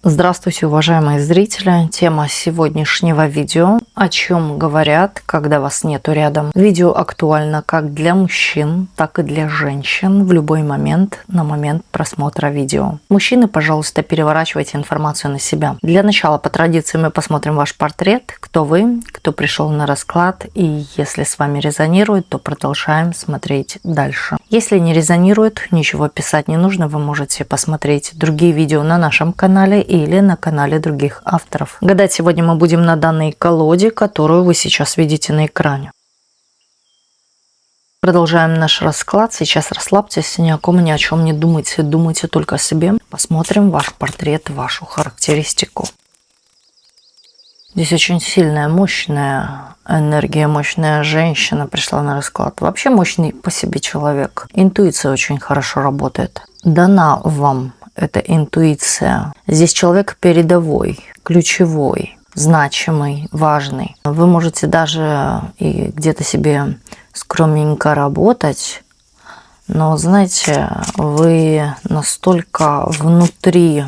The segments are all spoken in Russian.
Здравствуйте, уважаемые зрители! Тема сегодняшнего видео: о чем говорят, когда вас нету рядом. Видео актуально как для мужчин, так и для женщин в любой момент, на момент просмотра видео. Мужчины, пожалуйста, переворачивайте информацию на себя. Для начала, по традиции, мы посмотрим ваш портрет, кто вы, кто пришел на расклад, и если с вами резонирует, то продолжаем смотреть дальше. Если не резонирует, ничего писать не нужно, вы можете посмотреть другие видео на нашем канале или на канале других авторов. Гадать сегодня мы будем на данной колоде, которую вы сейчас видите на экране. Продолжаем наш расклад. Сейчас расслабьтесь, ни о ком, ни о чем не думайте. Думайте только о себе. Посмотрим ваш портрет, вашу характеристику. Здесь очень сильная, мощная энергия, мощная женщина пришла на расклад. Вообще мощный по себе человек. Интуиция очень хорошо работает. Дана вам эта интуиция. Здесь человек передовой, ключевой, значимый, важный. Вы можете даже и где-то себе скромненько работать, но, знаете, вы настолько внутри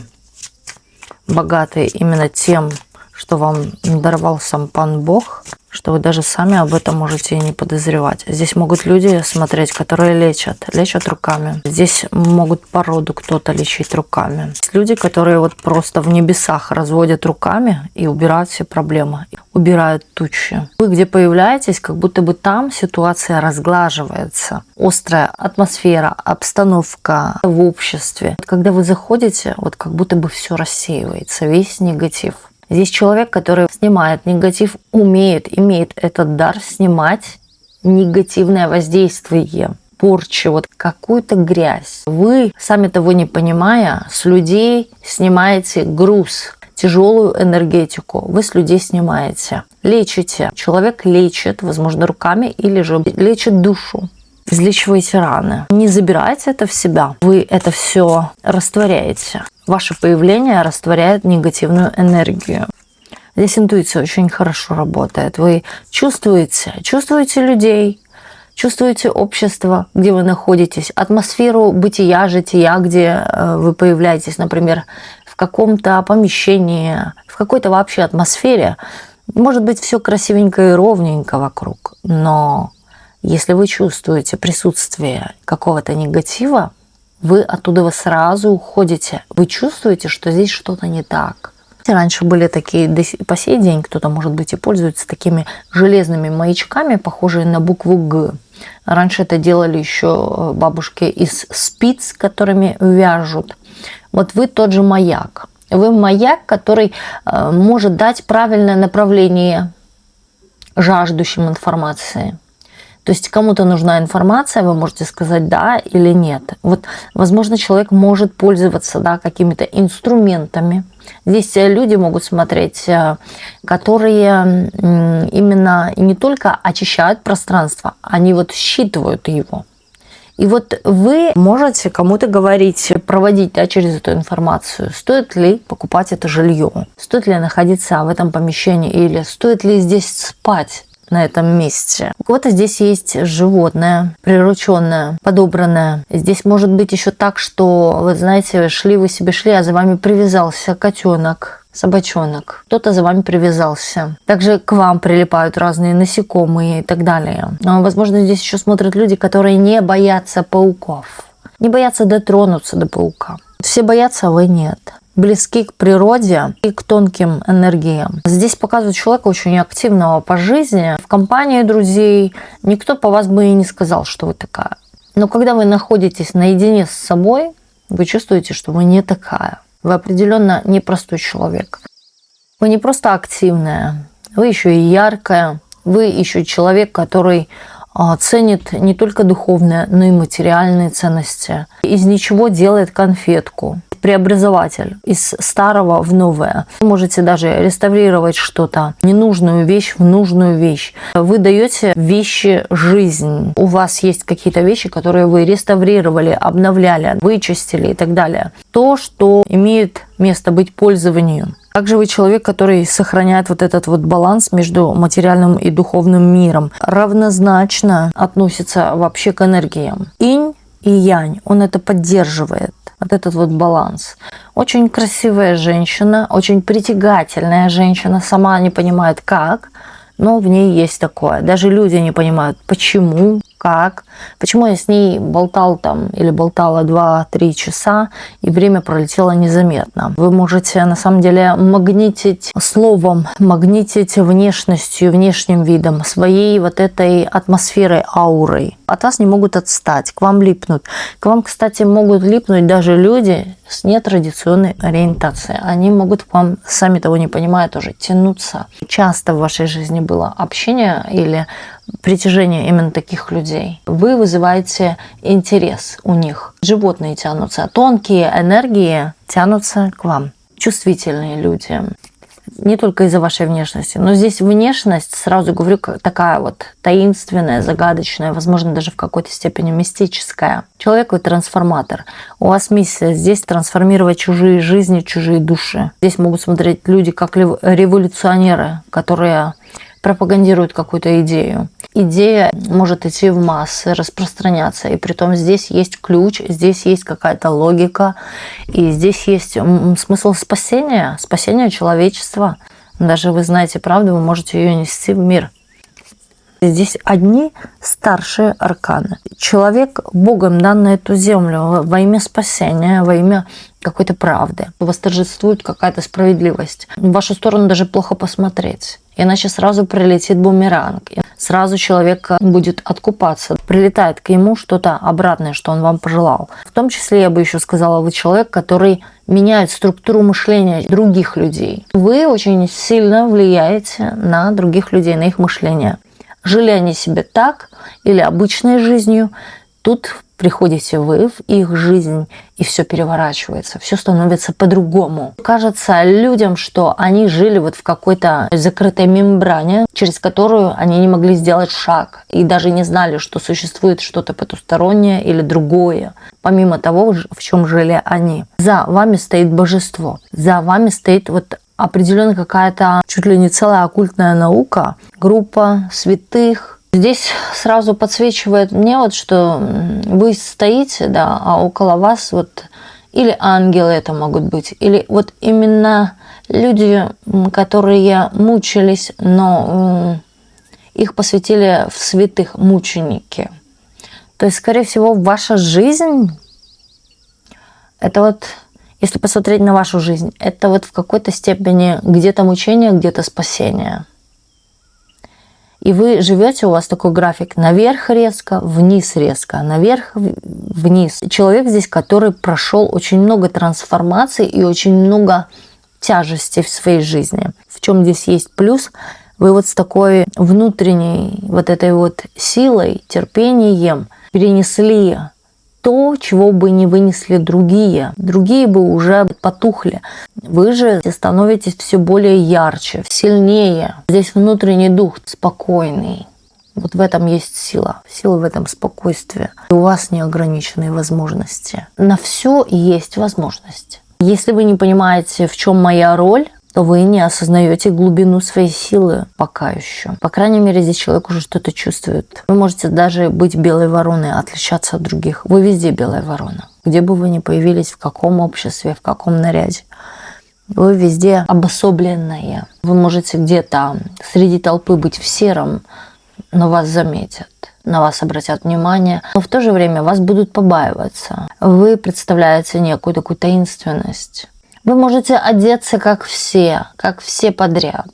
богаты именно тем, что вам даровал сам Пан Бог, что вы даже сами об этом можете и не подозревать. Здесь могут люди смотреть, которые лечат руками. Здесь могут породу кто-то лечить руками. Есть люди, которые вот просто в небесах разводят руками и убирают все проблемы, убирают тучи. Вы где появляетесь, как будто бы там ситуация разглаживается. Острая атмосфера, обстановка в обществе. Когда вы заходите, вот как будто бы все рассеивается, весь негатив. Здесь человек, который снимает негатив, имеет этот дар снимать негативное воздействие, порчу, вот какую-то грязь. Вы, сами того не понимая, с людей снимаете груз, тяжелую энергетику. Вы с людей снимаете, лечите. Человек лечит, возможно, руками или же лечит душу. Излечиваете раны. Не забирайте это в себя. Вы это все растворяете. Ваше появление растворяет негативную энергию. Здесь интуиция очень хорошо работает. Вы чувствуете людей, чувствуете общество, где вы находитесь, атмосферу бытия, жития, где вы появляетесь, например, в каком-то помещении, в какой-то вообще атмосфере. Может быть, все красивенько и ровненько вокруг, но если вы чувствуете присутствие какого-то негатива, вы оттуда сразу уходите. Вы чувствуете, что здесь что-то не так. Раньше были такие, по сей день кто-то, может быть, и пользуется такими железными маячками, похожие на букву «Г». Раньше это делали еще бабушки из спиц, которыми вяжут. Вот вы тот же маяк. Вы маяк, который может дать правильное направление жаждущим информации. То есть кому-то нужна информация, вы можете сказать да или нет. Вот, возможно, человек может пользоваться какими-то инструментами. Здесь люди могут смотреть, которые именно не только очищают пространство, они вот считывают его. И вот вы можете кому-то говорить, проводить через эту информацию, стоит ли покупать это жилье, стоит ли находиться в этом помещении или стоит ли здесь спать на этом месте. У кого-то здесь есть животное, прирученное, подобранное. Здесь может быть еще так, что, вы знаете, вы себе шли, а за вами привязался котенок, собачонок. Кто-то за вами привязался. Также к вам прилипают разные насекомые и так далее. Но, возможно, здесь еще смотрят люди, которые не боятся пауков. Не боятся дотронуться до паука. Все боятся, а вы нет. Близки к природе и к тонким энергиям. Здесь показывают человека очень активного по жизни. В компании друзей никто по вас бы и не сказал, что вы такая. Но когда вы находитесь наедине с собой, вы чувствуете, что вы не такая. Вы определенно непростой человек. Вы не просто активная, вы еще и яркая. Вы еще человек, который ценит не только духовные, но и материальные ценности. Из ничего делает конфетку. Преобразователь из старого в новое. Вы можете даже реставрировать что-то, ненужную вещь в нужную вещь. Вы даете вещи жизнь. У вас есть какие-то вещи, которые вы реставрировали, обновляли, вычистили и так далее. То, что имеет место быть пользованию. Также вы человек, который сохраняет вот этот вот баланс между материальным и духовным миром. Равнозначно относится вообще к энергиям. Инь и янь, он это поддерживает. Вот этот вот баланс. Очень красивая женщина, очень притягательная женщина, сама не понимает как, но в ней есть такое. Даже люди не понимают, почему, как, почему я с ней болтал там или болтала 2-3 часа, и время пролетело незаметно. Вы можете на самом деле магнитить словом, магнитить внешностью, внешним видом, своей вот этой атмосферой, аурой. От вас не могут отстать, к вам липнут. К вам, кстати, могут липнуть даже люди с нетрадиционной ориентацией. Они могут к вам, сами того не понимая, тоже тянуться. Часто в вашей жизни было общение или притяжение именно таких людей. Вы вызываете интерес у них. Животные тянутся, тонкие энергии тянутся к вам. Чувствительные люди. Не только из-за вашей внешности, но здесь внешность, сразу говорю, такая вот таинственная, загадочная, возможно, даже в какой-то степени мистическая. Человек вы трансформатор. У вас миссия здесь трансформировать чужие жизни, чужие души. Здесь могут смотреть люди как революционеры, которые пропагандируют какую-то идею. Идея может идти в массы, распространяться. И притом здесь есть ключ, здесь есть какая-то логика, и здесь есть смысл спасения, спасения человечества. Даже вы знаете правду, вы можете ее нести в мир. Здесь одни старшие арканы. Человек Богом дан на эту землю во имя спасения, во имя какой-то правды. Восторжествует какая-то справедливость. В вашу сторону даже плохо посмотреть. Иначе сразу прилетит бумеранг. Сразу человек будет откупаться. Прилетает к нему что-то обратное, что он вам пожелал. В том числе, я бы еще сказала, вы человек, который меняет структуру мышления других людей. Вы очень сильно влияете на других людей, на их мышление. Жили они себе так или обычной жизнью, тут приходите вы в их жизнь, и все переворачивается, все становится по-другому. Кажется людям, что они жили вот в какой-то закрытой мембране, через которую они не могли сделать шаг, и даже не знали, что существует что-то потустороннее или другое, помимо того, в чем жили они. За вами стоит божество, за вами стоит вот определенно какая-то чуть ли не целая оккультная наука, группа святых. Здесь сразу подсвечивает мне вот, что вы стоите, да, а около вас вот или ангелы это могут быть, или вот именно люди, которые мучились, но их посвятили в святых мученики. То есть, скорее всего, ваша жизнь, это вот, если посмотреть на вашу жизнь, это вот в какой-то степени где-то мучение, где-то спасение. И вы живете, у вас такой график: наверх резко, наверх, вниз. Человек здесь, который прошел очень много трансформаций и очень много тяжестей в своей жизни. В чем здесь есть плюс? Вы вот с такой внутренней вот этой вот силой, терпением перенесли то, чего бы не вынесли другие. Другие бы уже потухли. Вы же становитесь все более ярче, сильнее. Здесь внутренний дух спокойный. Вот в этом есть сила. Сила в этом спокойствии. И у вас неограниченные возможности. На все есть возможность. Если вы не понимаете, в чем моя роль, то вы не осознаете глубину своей силы пока еще. По крайней мере, здесь человек уже что-то чувствует. Вы можете даже быть белой вороной, отличаться от других. Вы везде белая ворона. Где бы вы ни появились, в каком обществе, в каком наряде. Вы везде обособленная. Вы можете где-то среди толпы быть в сером, но вас заметят. На вас обратят внимание, но в то же время вас будут побаиваться. Вы представляете некую такую таинственность. Вы можете одеться как все подряд,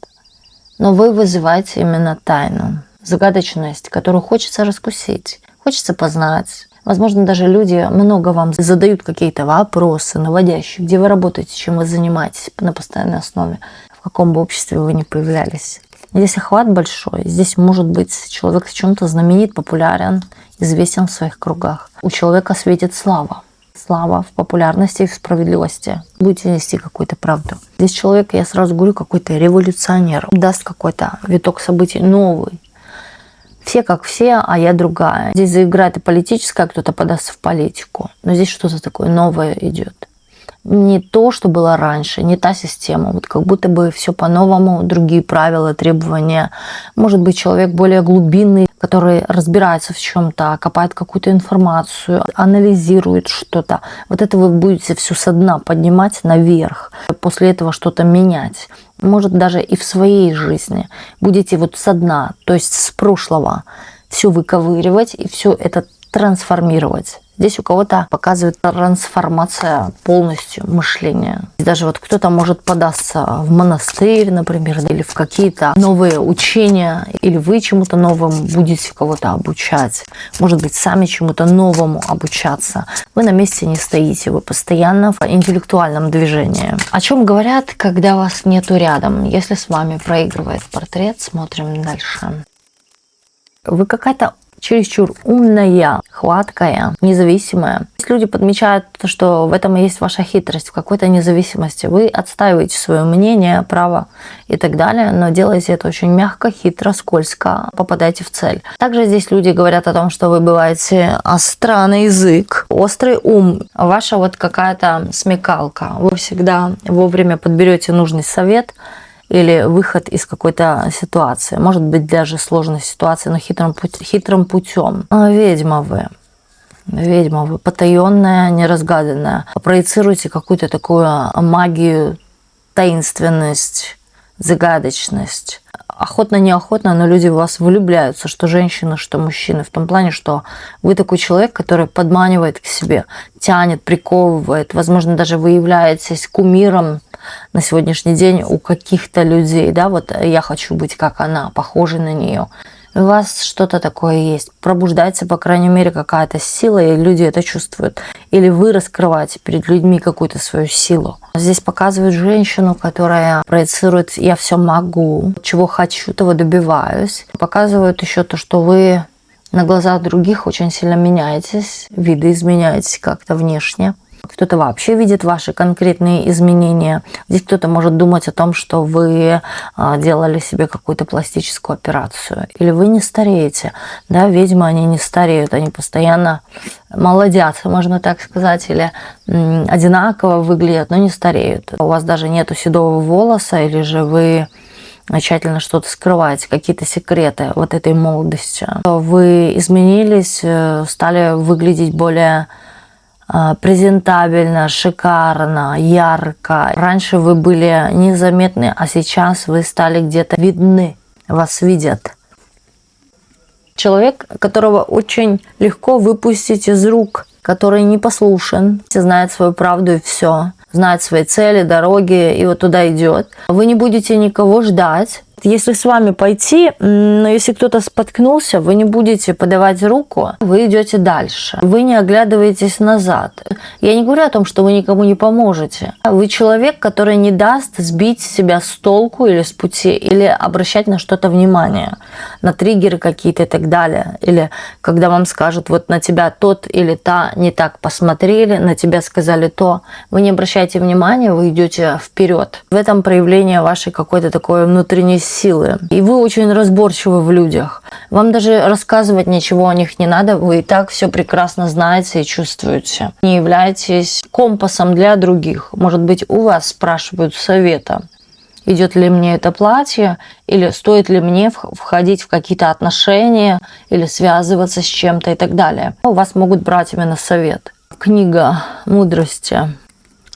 но вы вызываете именно тайну, загадочность, которую хочется раскусить, хочется познать. Возможно, даже люди много вам задают какие-то вопросы наводящие, где вы работаете, чем вы занимаетесь на постоянной основе, в каком бы обществе вы ни появлялись. Здесь охват большой, здесь может быть человек в чем-то знаменит, популярен, известен в своих кругах. У человека светит слава. Слава в популярности и в справедливости. Будете нести какую-то правду. Здесь человек, я сразу говорю, какой-то революционер. Даст какой-то виток событий новый. Все как все, а я другая. Здесь заиграет и политическая, кто-то подаст в политику. Но здесь что-то такое новое идет. не то, что было раньше, не та система. Вот как будто бы все по-новому, другие правила, требования. Может быть, человек более глубинный, который разбирается в чем-то, копает какую-то информацию, анализирует что-то. Вот это вы будете все со дна поднимать наверх, после этого что-то менять. Может, даже и в своей жизни. Будете вот со дна, то есть с прошлого, все выковыривать и все это трансформировать. Здесь у кого-то показывает трансформация полностью мышления. Даже вот кто-то может податься в монастырь, например, или в какие-то новые учения, или вы чему-то новому будете кого-то обучать. Может быть, сами чему-то новому обучаться. Вы на месте не стоите, вы постоянно в интеллектуальном движении. О чем говорят, когда вас нету рядом? Если с вами проигрывает портрет, смотрим дальше. Вы какая-то чересчур умная, хваткая, независимая. Люди подмечают, что в этом и есть ваша хитрость, в какой-то независимости. Вы отстаиваете свое мнение, право и так далее, но делаете это очень мягко, хитро, скользко, попадаете в цель. Также здесь люди говорят о том, что вы бываете остра на язык, острый ум, ваша вот какая-то смекалка. Вы всегда вовремя подберете нужный совет или выход из какой-то ситуации. Может быть, даже сложной ситуации, но хитрым путем. Ведьма вы, потаенная, неразгаданная. Проецируете какую-то такую магию, таинственность, загадочность. Охотно-неохотно, но люди в вас влюбляются, что женщины, что мужчины, в том плане, что вы такой человек, который подманивает к себе, тянет, приковывает. Возможно, даже вы являетесь кумиром на сегодняшний день у каких-то людей, да, вот я хочу быть как она, похожей на нее. У вас что-то такое есть. Пробуждается, по крайней мере, какая-то сила, и люди это чувствуют. Или вы раскрываете перед людьми какую-то свою силу. Здесь показывают женщину, которая проецирует «я все могу», чего хочу, того добиваюсь. Показывают еще то, что вы на глазах других очень сильно меняетесь, видоизменяетесь как-то внешне. Кто-то вообще видит ваши конкретные изменения. Здесь кто-то может думать о том, что вы делали себе какую-то пластическую операцию. Или вы не стареете. Да, ведьмы, они не стареют, они постоянно молодятся, можно так сказать, или одинаково выглядят, но не стареют. У вас даже нету седого волоса, или же вы тщательно что-то скрываете, какие-то секреты вот этой молодости. Вы изменились, стали выглядеть более презентабельно, шикарно, ярко. Раньше вы были незаметны, а сейчас вы стали где-то видны, вас видят. Человек, которого очень легко выпустить из рук, который непослушен, знает свою правду и все, знает свои цели, дороги и вот туда идет. Вы не будете никого ждать. Если с вами пойти, но если кто-то споткнулся, вы не будете подавать руку, вы идете дальше. Вы не оглядываетесь назад. Я не говорю о том, что вы никому не поможете. Вы человек, который не даст сбить себя с толку или с пути, или обращать на что-то внимание, на триггеры какие-то и так далее. Или когда вам скажут, вот на тебя тот или та не так посмотрели, на тебя сказали то, вы не обращаете внимания, вы идете вперед. В этом проявление вашей какой-то такой внутренней силы. И вы очень разборчивы в людях. Вам даже рассказывать ничего о них не надо, вы и так все прекрасно знаете и чувствуете. Не являетесь компасом для других. Может быть, у вас спрашивают совета. Идет ли мне это платье, или стоит ли мне входить в какие-то отношения, или связываться с чем-то и так далее. У вас могут брать именно совет. Книга мудрости.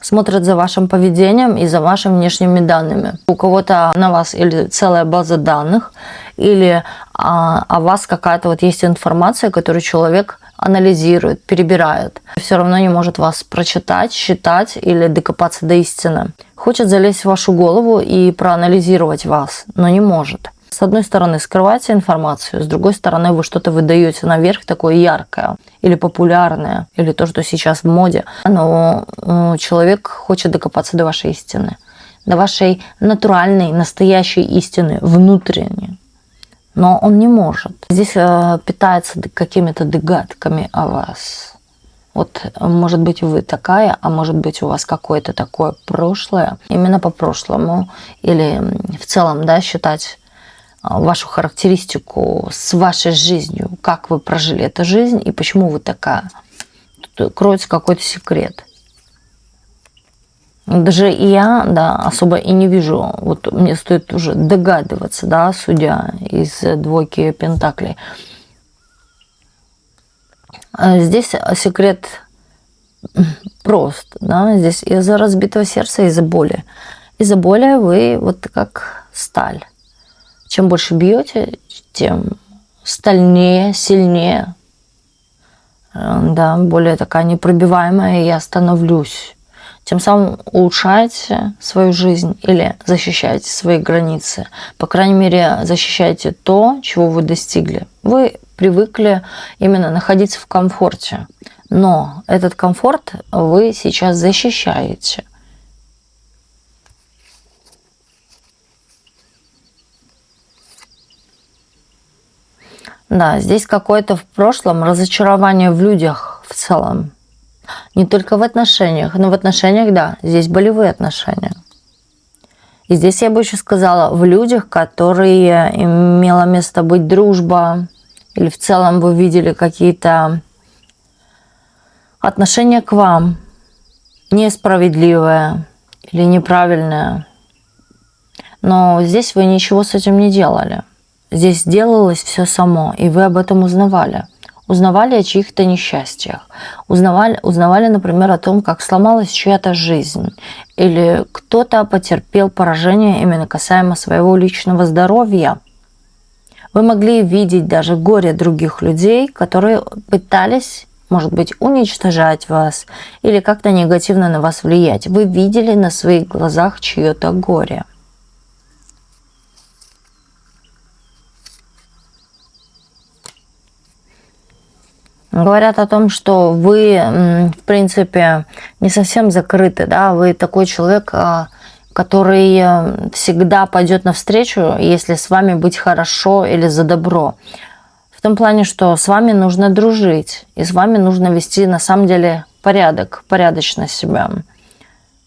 Смотрят за вашим поведением и за вашими внешними данными. У кого-то на вас или целая база данных, или о вас какая-то вот есть информация, которую человек анализирует, перебирает. Все равно не может вас прочитать, считать или докопаться до истины. Хочет залезть в вашу голову и проанализировать вас, но не может. С одной стороны, скрываете информацию, с другой стороны, вы что-то выдаете наверх такое яркое или популярное, или то, что сейчас в моде. Но человек хочет докопаться до вашей истины, до вашей натуральной, настоящей истины, внутренней. Но он не может. Здесь питается какими-то догадками о вас. Вот, может быть, вы такая, а может быть, у вас какое-то такое прошлое. Именно по прошлому или в целом, да, считать вашу характеристику с вашей жизнью, как вы прожили эту жизнь и почему вы такая. Тут кроется какой-то секрет. Даже я, да, особо и не вижу. Вот мне стоит уже догадываться, да, судя из двойки пентаклей. Здесь секрет прост, да, здесь из-за разбитого сердца, из-за боли. Из-за боли вы вот как сталь. Чем больше бьете, тем стальнее, сильнее, да, более такая непробиваемая я становлюсь. Тем самым улучшаете свою жизнь или защищаете свои границы. По крайней мере, защищаете то, чего вы достигли. Вы привыкли именно находиться в комфорте. Но этот комфорт вы сейчас защищаете. Да, здесь какое-то в прошлом разочарование в людях в целом. Не только в отношениях, но в отношениях, да, здесь болевые отношения. И здесь я бы еще сказала, в людях, которые имела место быть дружба, или в целом вы видели какие-то отношения к вам несправедливые или неправильные. Но здесь вы ничего с этим не делали. Здесь делалось все само, и вы об этом узнавали. Узнавали о чьих-то несчастьях. Узнавали, например, о том, как сломалась чья-то жизнь. Или кто-то потерпел поражение именно касаемо своего личного здоровья. Вы могли видеть даже горе других людей, которые пытались, может быть, уничтожать вас или как-то негативно на вас влиять. Вы видели на своих глазах чье-то горе. Говорят о том, что вы, в принципе, не совсем закрыты, да, вы такой человек, который всегда пойдет навстречу, если с вами быть хорошо или за добро. В том плане, что с вами нужно дружить, и с вами нужно вести на самом деле порядок, порядочно себя.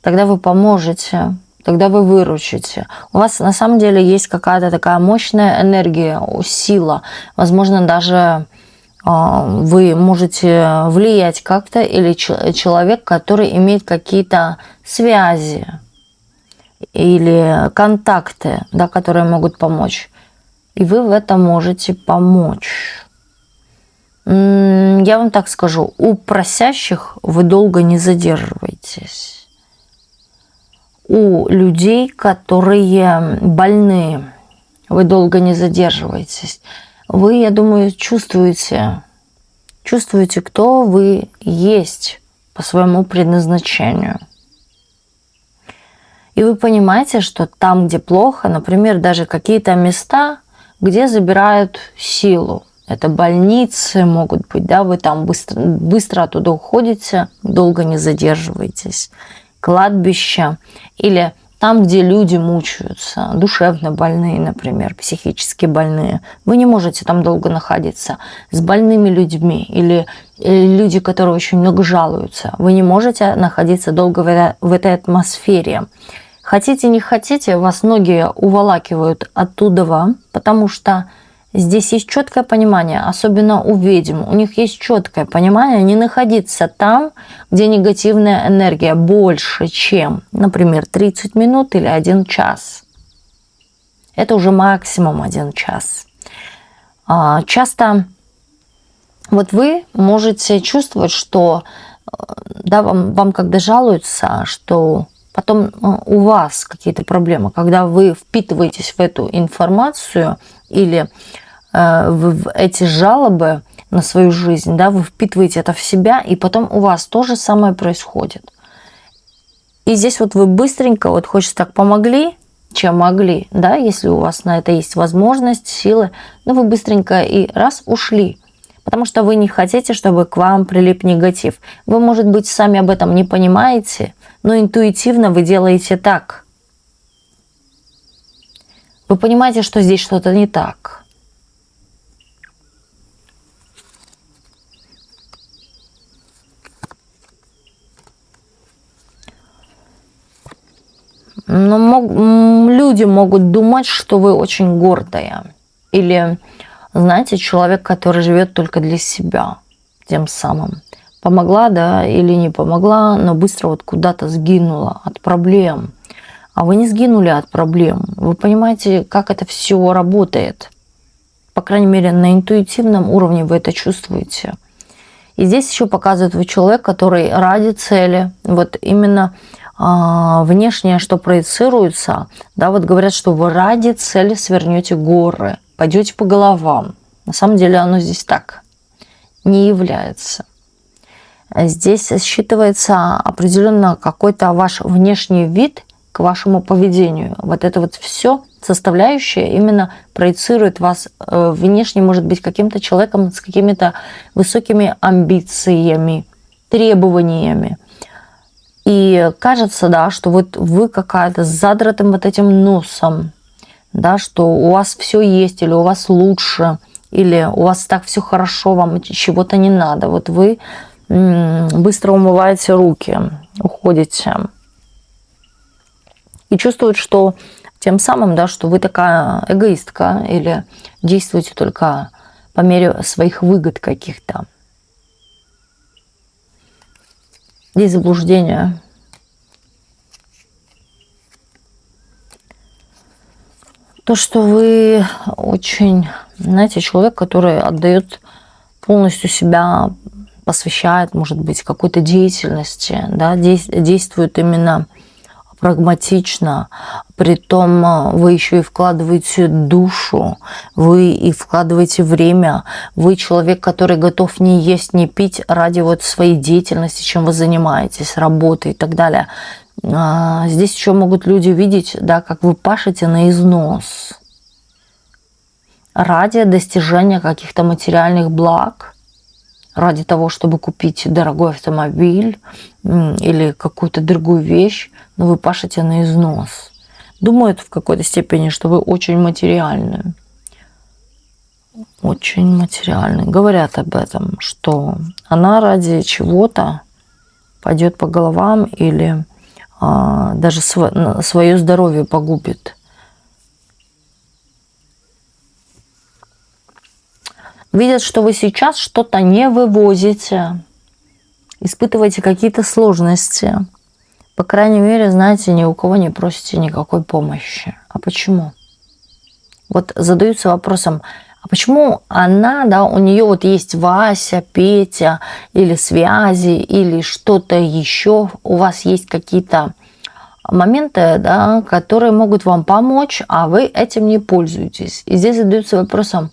Тогда вы поможете, тогда вы выручите. У вас на самом деле есть какая-то такая мощная энергия, сила, возможно, даже вы можете влиять как-то, или человек, который имеет какие-то связи или контакты, да, которые могут помочь. И вы в этом можете помочь. Я вам так скажу, у просящих вы долго не задерживаетесь. У людей, которые больны, вы долго не задерживаетесь. Вы, я думаю, чувствуете, кто вы есть по своему предназначению. И вы понимаете, что там, где плохо, например, даже какие-то места, где забирают силу. Это больницы могут быть, да, вы там быстро оттуда уходите, долго не задерживаетесь. Кладбища или там, где люди мучаются, душевно больные, например, психически больные. Вы не можете там долго находиться. С больными людьми или люди, которые очень много жалуются. Вы не можете находиться долго в этой атмосфере. Хотите, не хотите, вас многие уволакивают оттуда, потому что здесь есть четкое понимание, особенно у ведьм. У них есть четкое понимание не находиться там, где негативная энергия больше, чем, например, 30 минут или 1 час. Это уже максимум 1 час. Часто вот вы можете чувствовать, что да, вам когда жалуются, что потом у вас какие-то проблемы, когда вы впитываетесь в эту информацию или в эти жалобы на свою жизнь, да, вы впитываете это в себя, и потом у вас то же самое происходит. И здесь вот вы быстренько, вот хочется так помогли, чем могли, да, если у вас на это есть возможность, силы, но вы быстренько и раз ушли. Потому что вы не хотите, чтобы к вам прилип негатив. Вы, может быть, сами об этом не понимаете, но интуитивно вы делаете так. Вы понимаете, что здесь что-то не так. Но люди могут думать, что вы очень гордая. Или, знаете, человек, который живет только для себя, тем самым. помогла, да, или не помогла, но быстро вот куда-то сгинула от проблем. А вы не сгинули от проблем. Вы понимаете, как это все работает. По крайней мере, на интуитивном уровне вы это чувствуете. И здесь еще показывает вы человек, который ради цели, вот именно внешнее, что проецируется, да, вот говорят, что вы ради цели свернете горы, пойдете по головам. На самом деле оно здесь так не является. Здесь считывается определенно какой-то ваш внешний вид к вашему поведению. Вот это вот все составляющее именно проецирует вас внешне, может быть, каким-то человеком с какими-то высокими амбициями, требованиями. И кажется, да, что вот вы какая-то с задратым вот этим носом, да, что у вас все есть, или у вас лучше, или у вас так все хорошо, вам чего-то не надо. Вот вы быстро умываете руки, уходите. И чувствуют, что тем самым, да, что вы такая эгоистка или действуете только по мере своих выгод каких-то. Здесь заблуждение. То, что вы очень, знаете, человек, который отдает полностью себя, посвящает, может быть, какой-то деятельности, да, действует именно прагматично, притом вы еще и вкладываете душу, вы и вкладываете время, вы человек, который готов не есть, не пить ради вот своей деятельности, чем вы занимаетесь, работой и так далее. Здесь еще могут люди видеть, да, как вы пашете на износ ради достижения каких-то материальных благ, ради того, чтобы купить дорогой автомобиль или какую-то другую вещь, но вы пашете на износ. Думают в какой-то степени, что вы очень материальны. Очень материальны. Говорят об этом, что она ради чего-то пойдет по головам или даже свое здоровье погубит. Видят, что вы сейчас что-то не вывозите, испытываете какие-то сложности. По крайней мере, знаете, ни у кого не просите никакой помощи. А почему? Вот задаются вопросом, а почему она, да, у нее вот есть Вася, Петя или связи, или что-то еще, у вас есть какие-то моменты, да, которые могут вам помочь, а вы этим не пользуетесь. И здесь задаются вопросом,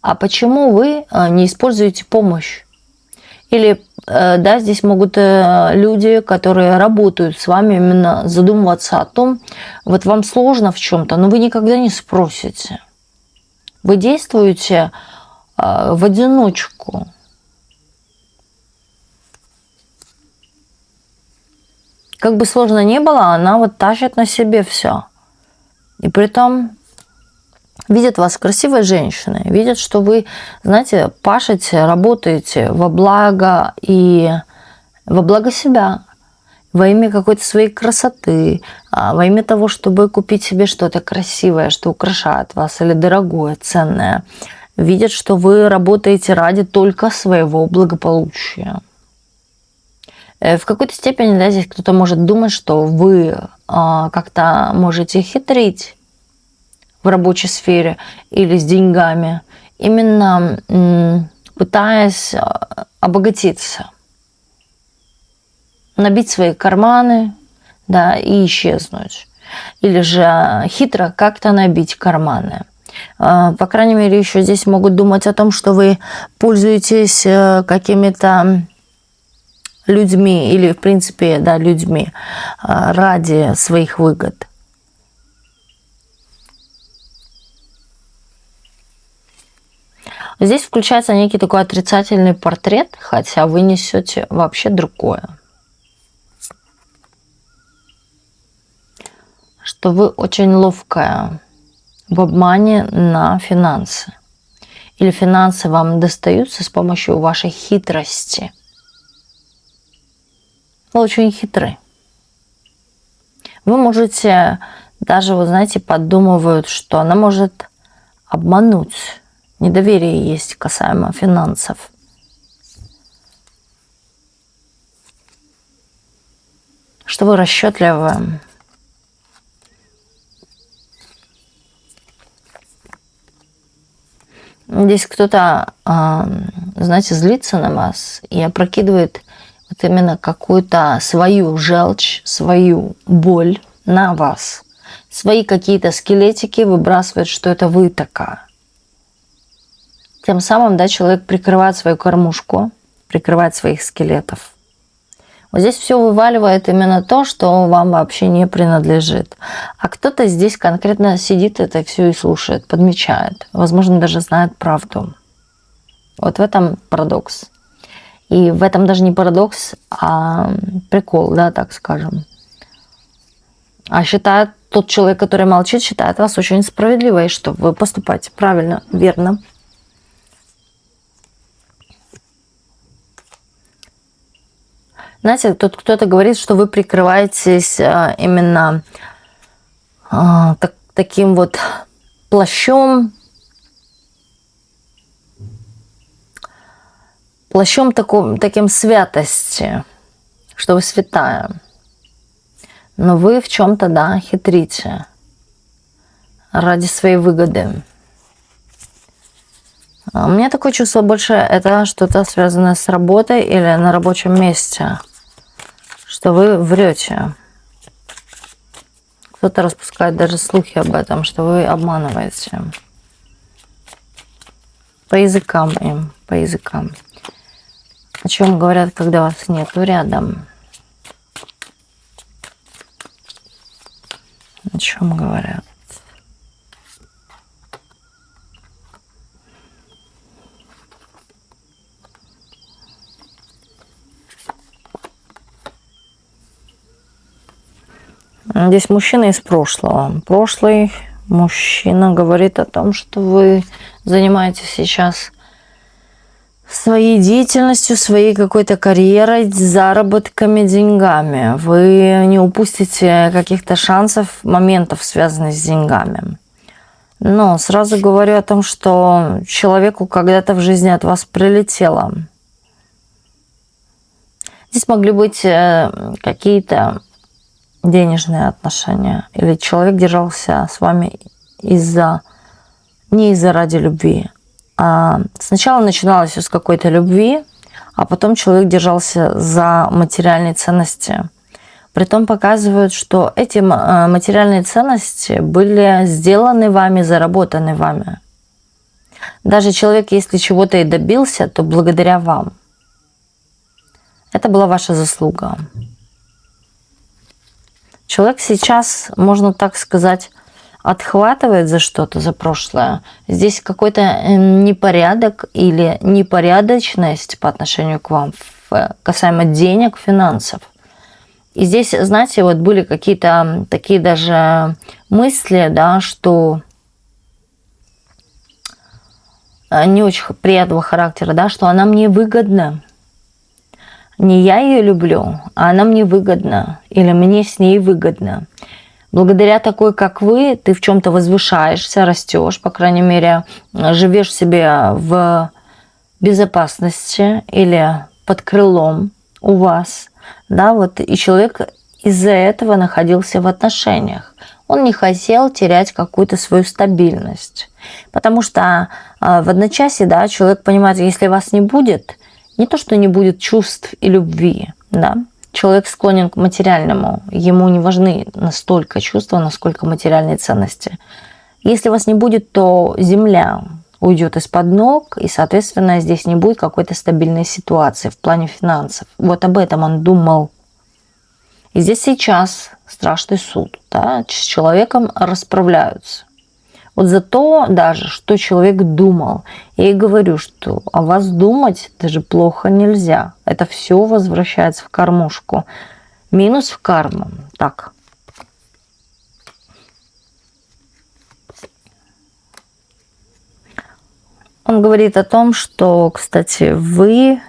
а почему вы не используете помощь? Или, да, здесь могут люди, которые работают с вами, именно задумываться о том, вот вам сложно в чем-то, но вы никогда не спросите. Вы действуете в одиночку. Как бы сложно ни было, она вот тащит на себе все. И при этом видят вас красивой женщиной, видят, что вы, знаете, пашете, работаете во благо и во благо себя, во имя какой-то своей красоты, во имя того, чтобы купить себе что-то красивое, что украшает вас, или дорогое, ценное. Видят, что вы работаете ради только своего благополучия. В какой-то степени, да, здесь кто-то может думать, что вы как-то можете хитрить в рабочей сфере или с деньгами, именно пытаясь обогатиться, набить свои карманы, да, и исчезнуть. Или же хитро как-то набить карманы. По крайней мере, еще здесь могут думать о том, что вы пользуетесь какими-то людьми или, в принципе, да, людьми ради своих выгод. Здесь включается некий такой отрицательный портрет, хотя вы несете вообще другое. Что вы очень ловкая в обмане на финансы. Или финансы вам достаются с помощью вашей хитрости. Вы очень хитры. Вы можете, даже, вы знаете, подумывают, что она может обмануть. Недоверие есть касаемо финансов. что вы расчетливы. Здесь кто-то, знаете, злится на вас и опрокидывает вот именно какую-то свою желчь, свою боль на вас. Свои какие-то скелетики выбрасывает, что это вы такая. Тем самым, да, человек прикрывает свою кормушку, прикрывает своих скелетов. Вот здесь все вываливает именно то, что вам вообще не принадлежит. А кто-то здесь конкретно сидит это все и слушает, подмечает. Возможно, даже знает правду. Вот в этом парадокс. И в этом даже не парадокс, а прикол, да, так скажем. А считает тот человек, который молчит, считает вас очень справедливой, что вы поступаете правильно, верно. Знаете, тут кто-то говорит, что вы прикрываетесь именно таким вот плащом таким святости, что вы святая. Но вы в чем-то, да, хитрите ради своей выгоды. У меня такое чувство больше, это что-то связанное с работой или на рабочем месте, что вы врете. Кто-то распускает даже слухи об этом, что вы обманываете. По языкам им, по языкам. О чем говорят, когда вас нету рядом? О чем говорят? Здесь мужчина из прошлого. Прошлый мужчина говорит о том, что вы занимаетесь сейчас своей деятельностью, своей какой-то карьерой, заработками, деньгами. Вы не упустите каких-то шансов, моментов, связанных с деньгами. Но сразу говорю о том, что человеку когда-то в жизни от вас прилетело. Здесь могли быть какие-то денежные отношения. Или человек держался с вами не из-за ради любви. А сначала начиналось все с какой-то любви, а потом человек держался за материальные ценности. Притом показывают, что эти материальные ценности были сделаны вами, заработаны вами. Даже человек, если чего-то и добился, то благодаря вам. Это была ваша заслуга. Человек сейчас, можно так сказать, отхватывает за что-то, за прошлое. Здесь какой-то непорядок или непорядочность по отношению к вам касаемо денег, финансов. И здесь, знаете, вот были какие-то такие даже мысли, да, что не очень приятного характера, да, что она мне выгодна. Не я ее люблю, а она мне выгодна. Или мне с ней выгодно. Благодаря такой, как вы, ты в чем-то возвышаешься, растешь, по крайней мере, живешь себе в безопасности или под крылом у вас. Да, вот, и человек из-за этого находился в отношениях. Он не хотел терять какую-то свою стабильность. Потому что в одночасье, да, человек понимает, если вас не будет, не то, что не будет чувств и любви, да. Человек склонен к материальному. Ему не важны настолько чувства, насколько материальные ценности. Если вас не будет, то земля уйдет из-под ног, и, соответственно, здесь не будет какой-то стабильной ситуации в плане финансов. Вот об этом он думал. И здесь сейчас страшный суд. Да? С человеком расправляются. Вот за то даже, что человек думал. Я и говорю, что о вас думать даже плохо нельзя. Это все возвращается в кормушку. Минус в карму. Так. Он говорит о том, что, кстати, вы...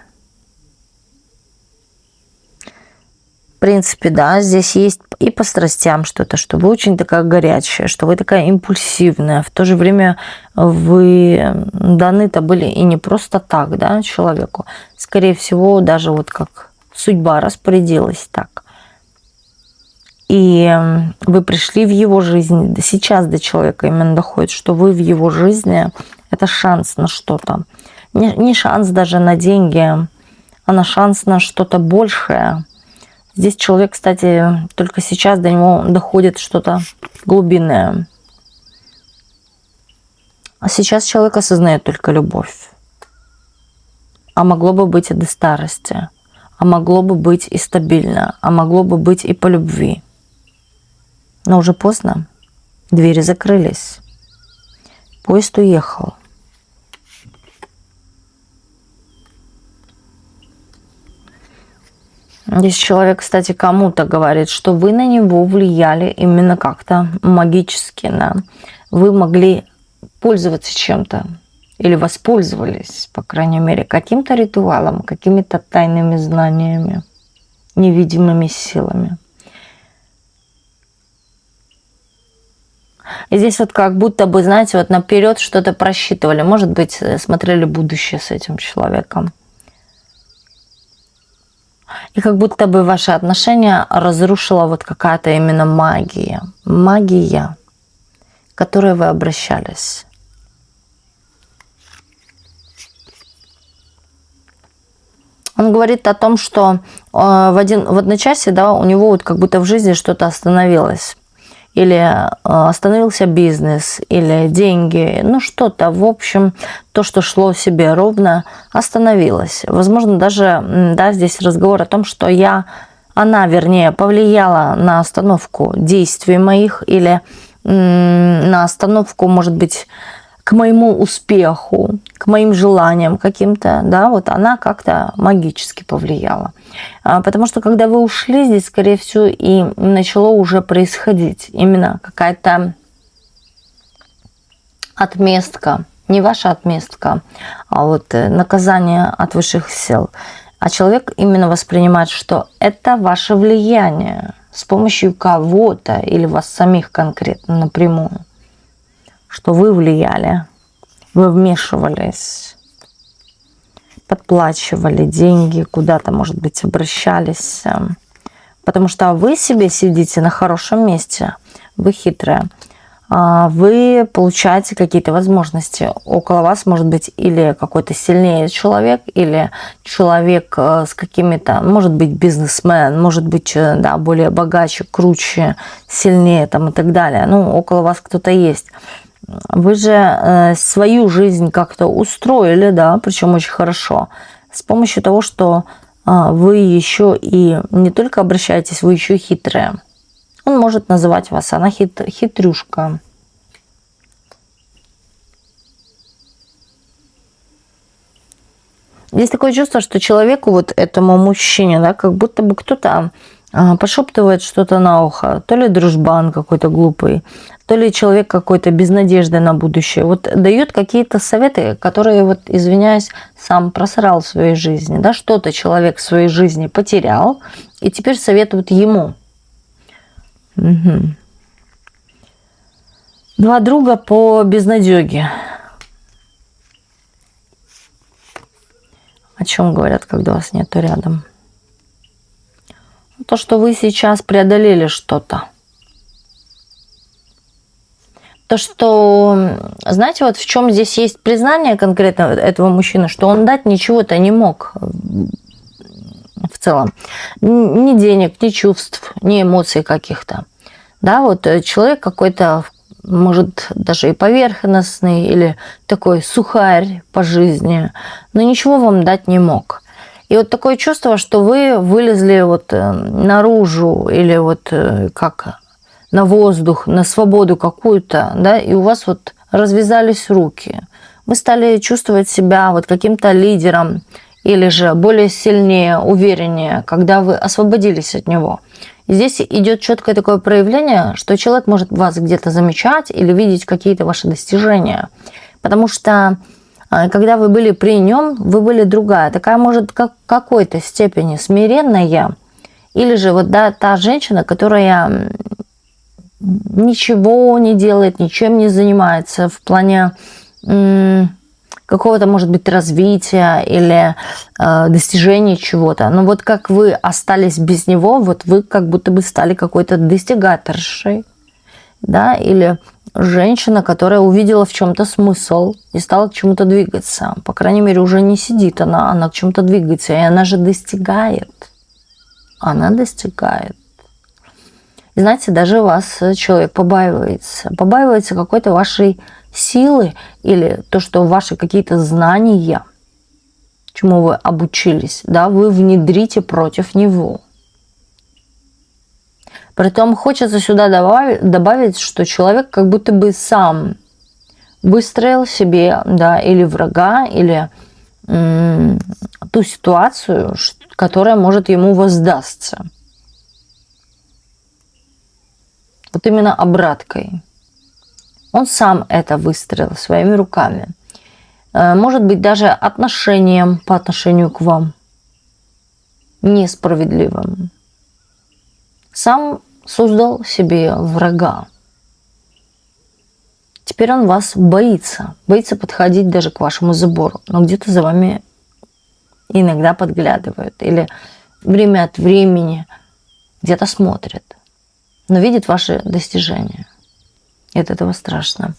В принципе, да, здесь есть и по страстям что-то, что вы очень такая горячая, что вы такая импульсивная. В то же время вы даны-то были и не просто так, да, человеку. Скорее всего, даже вот как судьба распорядилась так. и вы пришли в его жизнь, сейчас до человека именно доходит, что вы в его жизни, это шанс на что-то. Не шанс даже на деньги, а на шанс на что-то большее. Здесь человек, кстати, только сейчас до него доходит что-то глубинное. А сейчас человек осознает только любовь. А могло бы быть и до старости. А могло бы быть и стабильно. А могло бы быть и по любви. Но уже поздно. Двери закрылись. Поезд уехал. Здесь человек, кстати, кому-то говорит, что вы на него влияли именно как-то магически. Да? Вы могли пользоваться чем-то или воспользовались, по крайней мере, каким-то ритуалом, какими-то тайными знаниями, невидимыми силами. И здесь вот как будто бы, знаете, вот наперед что-то просчитывали. Может быть, смотрели будущее с этим человеком. И как будто бы ваши отношения разрушила вот какая-то именно магия. Магия, к которой вы обращались. Он говорит о том, что в одночасье, да, у него вот как будто в жизни что-то остановилось. Или остановился бизнес, или деньги, ну что-то, в общем, то, что шло себе ровно, остановилось. Возможно, даже, да, здесь разговор о том, что она, вернее, повлияла на остановку действий моих или на остановку, может быть, к моему успеху, к моим желаниям каким-то, да, вот она как-то магически повлияла. Потому что когда вы ушли, здесь, скорее всего, и начало уже происходить именно какая-то отместка, не ваша отместка, а вот наказание от высших сил. А человек именно воспринимает, что это ваше влияние с помощью кого-то или вас самих конкретно напрямую. Что вы влияли, вы вмешивались, подплачивали деньги, куда-то, может быть, обращались. Потому что вы себе сидите на хорошем месте, вы хитрые, вы получаете какие-то возможности. Около вас может быть или какой-то сильнее человек, или человек с какими-то, может быть, бизнесмен, может быть, да, более богаче, круче, сильнее там, и так далее. Ну, около вас кто-то есть. Вы же свою жизнь как-то устроили, да, причем очень хорошо, с помощью того, что вы еще и не только обращаетесь, вы еще хитрые. Он может называть вас, она хитрюшка. Есть такое чувство, что человеку, вот этому мужчине, да, как будто бы кто-то пошептывает что-то на ухо, то ли дружбан какой-то глупый, то ли человек какой-то без надежды на будущее. Вот дает какие-то советы, которые, вот, извиняюсь, сам просрал в своей жизни. Да? Что-то человек в своей жизни потерял, и теперь советуют ему. Угу. Два друга по безнадёге. О чем говорят, когда вас нету рядом? То, что вы сейчас преодолели что-то. То, что, знаете, вот в чем здесь есть признание конкретно этого мужчины, что он дать ничего-то не мог в целом. Ни денег, ни чувств, ни эмоций каких-то. Да, вот человек какой-то, может, даже и поверхностный, или такой сухарь по жизни, но ничего вам дать не мог. И вот такое чувство, что вы вылезли вот наружу или вот как на воздух, на свободу какую-то, да, и у вас вот развязались руки. Вы стали чувствовать себя вот каким-то лидером или же более сильнее, увереннее, когда вы освободились от него. И здесь идет четкое такое проявление, что человек может вас где-то замечать или видеть какие-то ваши достижения. Потому что когда вы были при нем, вы были другая, такая, может, как в какой-то степени смиренная, или же вот, да, та женщина, которая ничего не делает, ничем не занимается в плане какого-то, может быть, развития или достижения чего-то. Но вот как вы остались без него, вот вы как будто бы стали какой-то достигаторшей, да, или женщина, которая увидела в чем-то смысл и стала к чему-то двигаться. По крайней мере, уже не сидит она к чему-то двигается, и она же достигает. Она достигает. И знаете, даже вас человек побаивается какой-то вашей силы или то, что ваши какие-то знания, чему вы обучились, да, вы внедрите против него. Притом хочется сюда добавить, что человек как будто бы сам выстроил себе, да, или врага, или ту ситуацию, которая может ему воздастся. Вот именно обраткой. Он сам это выстроил своими руками. Может быть, даже отношением по отношению к вам несправедливым. Сам создал себе врага. Теперь он вас боится. Боится подходить даже к вашему забору. Но где-то за вами иногда подглядывают. Или время от времени где-то смотрит. Но видит ваши достижения. И от этого страшно.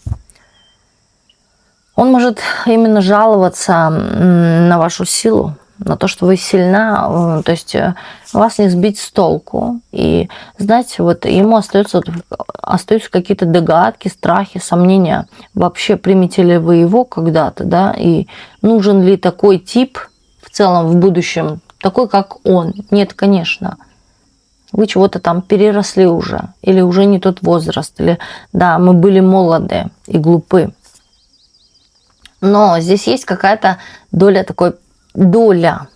Он может именно жаловаться на вашу силу, на то, что вы сильна, то есть вас не сбить с толку. И, знаете, вот ему остаются какие-то догадки, страхи, сомнения. Вообще, примете ли вы его когда-то, да, и нужен ли такой тип в целом в будущем, такой, как он? Нет, конечно. Вы чего-то там переросли уже, или уже не тот возраст, или, да, мы были молоды и глупы. Но здесь есть какая-то доля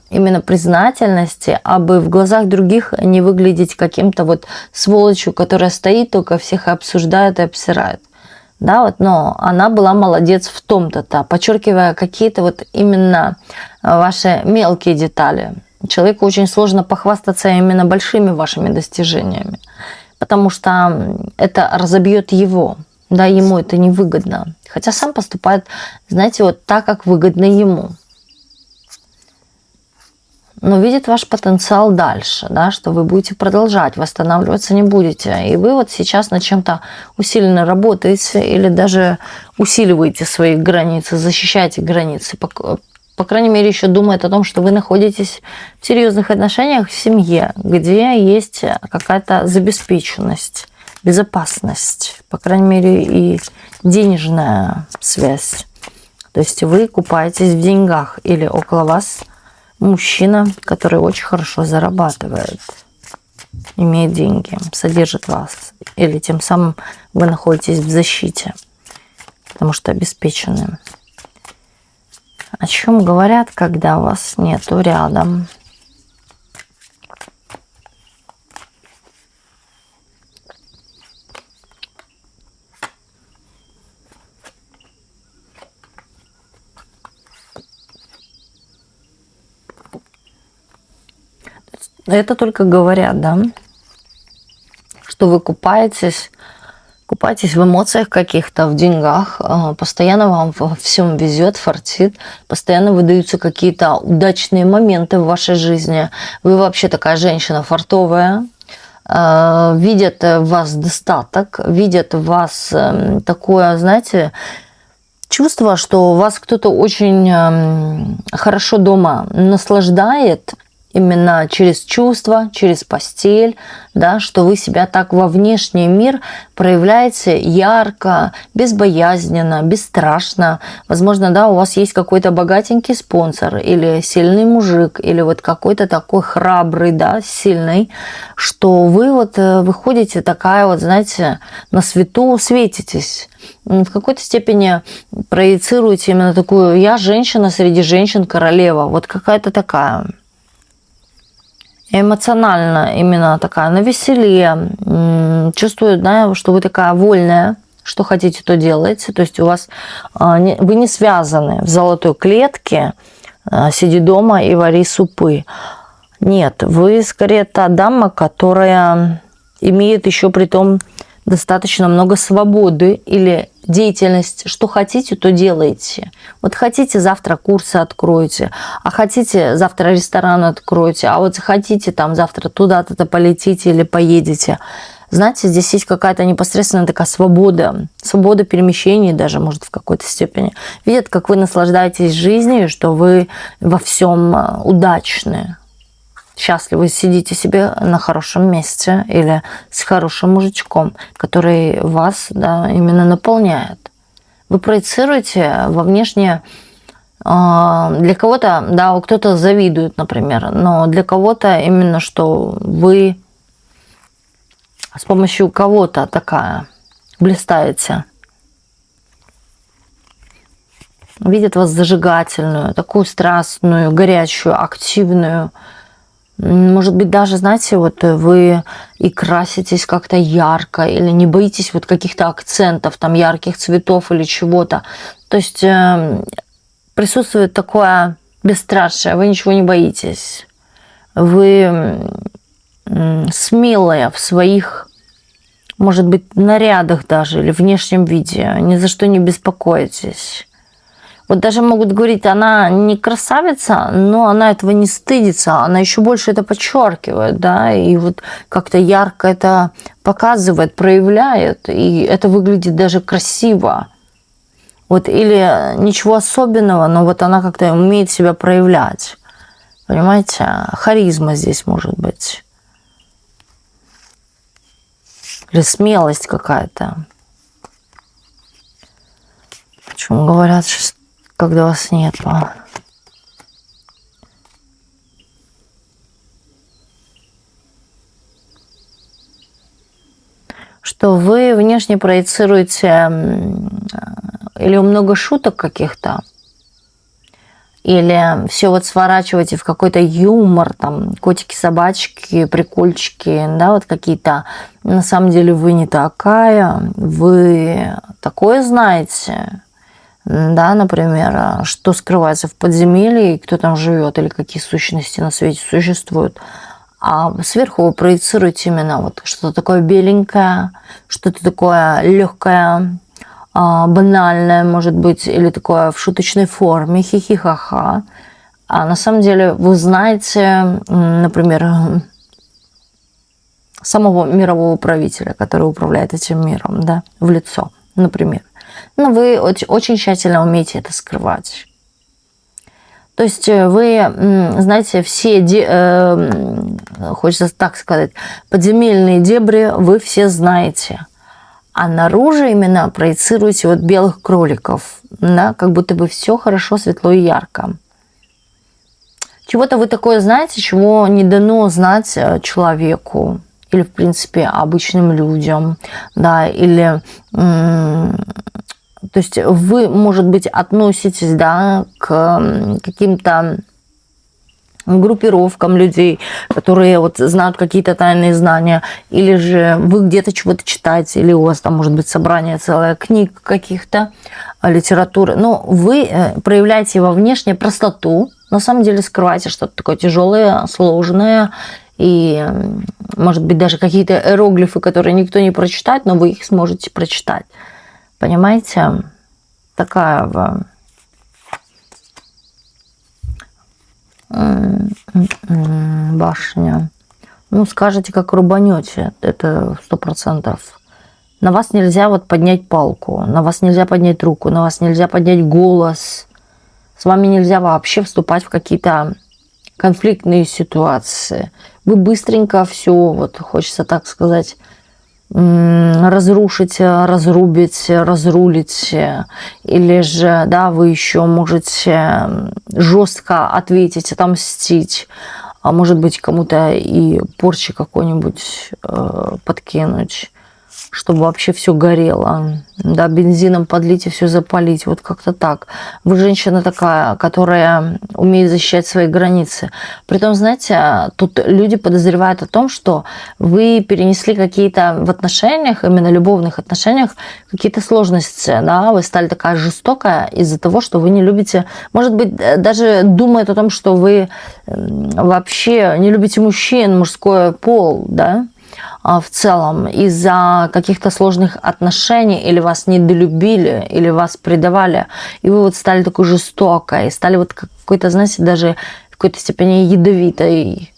именно признательности, абы в глазах других не выглядеть каким-то вот сволочью, которая стоит, только всех обсуждает и обсирает. Да, вот, но она была молодец в том-то, подчеркивая какие-то вот именно ваши мелкие детали. Человеку очень сложно похвастаться именно большими вашими достижениями, потому что это разобьет его, да, ему это невыгодно. Хотя сам поступает, знаете, вот так, как выгодно ему. Но видит ваш потенциал дальше, да, что вы будете продолжать, восстанавливаться не будете. И вы вот сейчас над чем-то усиленно работаете или даже усиливаете свои границы, защищаете границы. По крайней мере, еще думает о том, что вы находитесь в серьезных отношениях в семье, где есть какая-то забеспеченность, безопасность, по крайней мере, и денежная связь. То есть вы купаетесь в деньгах или около вас мужчина, который очень хорошо зарабатывает, имеет деньги, содержит вас. Или тем самым вы находитесь в защите, потому что обеспечены. О чем говорят, когда вас нету рядом? Это только говорят, да, что вы купаетесь в эмоциях каких-то, в деньгах, постоянно вам во всем везет, фартит, постоянно выдаются какие-то удачные моменты в вашей жизни. Вы вообще такая женщина фартовая, видят в вас достаток, видят в вас такое, знаете, чувство, что вас кто-то очень хорошо дома наслаждает, именно через чувства, через постель, да, что вы себя так во внешний мир проявляете ярко, безбоязненно, бесстрашно. Возможно, да, у вас есть какой-то богатенький спонсор или сильный мужик, или вот какой-то такой храбрый, да, сильный, что вы вот выходите такая вот, знаете, на свету светитесь. В какой-то степени проецируете именно такую «я женщина среди женщин, королева». Вот какая-то такая эмоционально именно такая навеселее, чувствую, да, что вы такая вольная, что хотите, то делаете. То есть у вас вы не связаны в золотой клетке, сиди дома и вари супы. Нет, вы скорее та дама, которая имеет еще при том достаточно много свободы или деятельность, что хотите, то делайте. Вот хотите, завтра курсы откроете, а хотите, завтра ресторан откроете, а вот хотите, там завтра туда-то полетите или поедете. Знаете, здесь есть какая-то непосредственно такая свобода перемещений даже, может, в какой-то степени. Видят, как вы наслаждаетесь жизнью, что вы во всем удачны. Счастливы, сидите себе на хорошем месте или с хорошим мужичком, который вас, да, именно наполняет. Вы проецируете во внешнее. Для кого-то, да, кто-то завидует, например, но для кого-то именно, что вы с помощью кого-то такая блистаете. Видят вас зажигательную, такую страстную, горячую, активную. Может быть, даже, знаете, вот вы и краситесь как-то ярко, или не боитесь вот каких-то акцентов, там, ярких цветов или чего-то. То есть присутствует такое бесстрашие, вы ничего не боитесь. Вы смелые в своих, может быть, нарядах даже, или внешнем виде, ни за что не беспокоитесь. Вот даже могут говорить, она не красавица, но она этого не стыдится, она еще больше это подчеркивает, да, и вот как-то ярко это показывает, проявляет, и это выглядит даже красиво. Вот, или ничего особенного, но вот она как-то умеет себя проявлять. Понимаете? Харизма здесь может быть. Или смелость какая-то. Почему говорят, когда вас нет? Что вы внешне проецируете или много шуток каких-то, или все вот сворачиваете в какой-то юмор, там, котики-собачки, прикольчики, да, вот какие-то. На самом деле вы не такая, вы такое знаете, да, например, что скрывается в подземелье, и кто там живет, или какие сущности на свете существуют. А сверху вы проецируете именно вот что-то такое беленькое, что-то такое легкое, банальное, может быть, или такое в шуточной форме, хихи-ха-ха. А на самом деле вы знаете, например, самого мирового правителя, который управляет этим миром, да, в лицо, например. Но вы очень тщательно умеете это скрывать. То есть вы, знаете, все, хочется так сказать, подземельные дебри вы все знаете. А наружу именно проецируете вот белых кроликов, да, как будто бы все хорошо, светло и ярко. Чего-то вы такое знаете, чего не дано знать человеку или, в принципе, обычным людям, да, или... То есть вы, может быть, относитесь, да, к каким-то группировкам людей, которые вот знают какие-то тайные знания, или же вы где-то чего-то читаете, или у вас там может быть собрание целое книг каких-то, литературы, но вы проявляете во внешне простоту, на самом деле скрываете что-то такое тяжелое, сложное, и, может быть, даже какие-то иероглифы, которые никто не прочитает, но вы их сможете прочитать. Понимаете? Такая башня. Ну, скажете, как рубанете, это 100%. На вас нельзя вот поднять палку, на вас нельзя поднять руку, на вас нельзя поднять голос. С вами нельзя вообще вступать в какие-то конфликтные ситуации. Вы быстренько все, вот хочется так сказать, разрушите, разрубите, разрулите, или же, да, вы еще можете жестко ответить, отомстить, а может быть кому-то и порчи какой-нибудь подкинуть, чтобы вообще все горело, да, бензином подлить и все запалить, вот как-то так. Вы женщина такая, которая умеет защищать свои границы. Притом, знаете, тут люди подозревают о том, что вы перенесли какие-то в отношениях, именно любовных отношениях, какие-то сложности, да, вы стали такая жестокая из-за того, что вы не любите, может быть, даже думают о том, что вы вообще не любите мужчин, мужской пол, да, в целом из-за каких-то сложных отношений, или вас недолюбили, или вас предавали, и вы вот стали такой жестокой, стали вот какой-то, знаете, даже в какой-то степени ядовитой.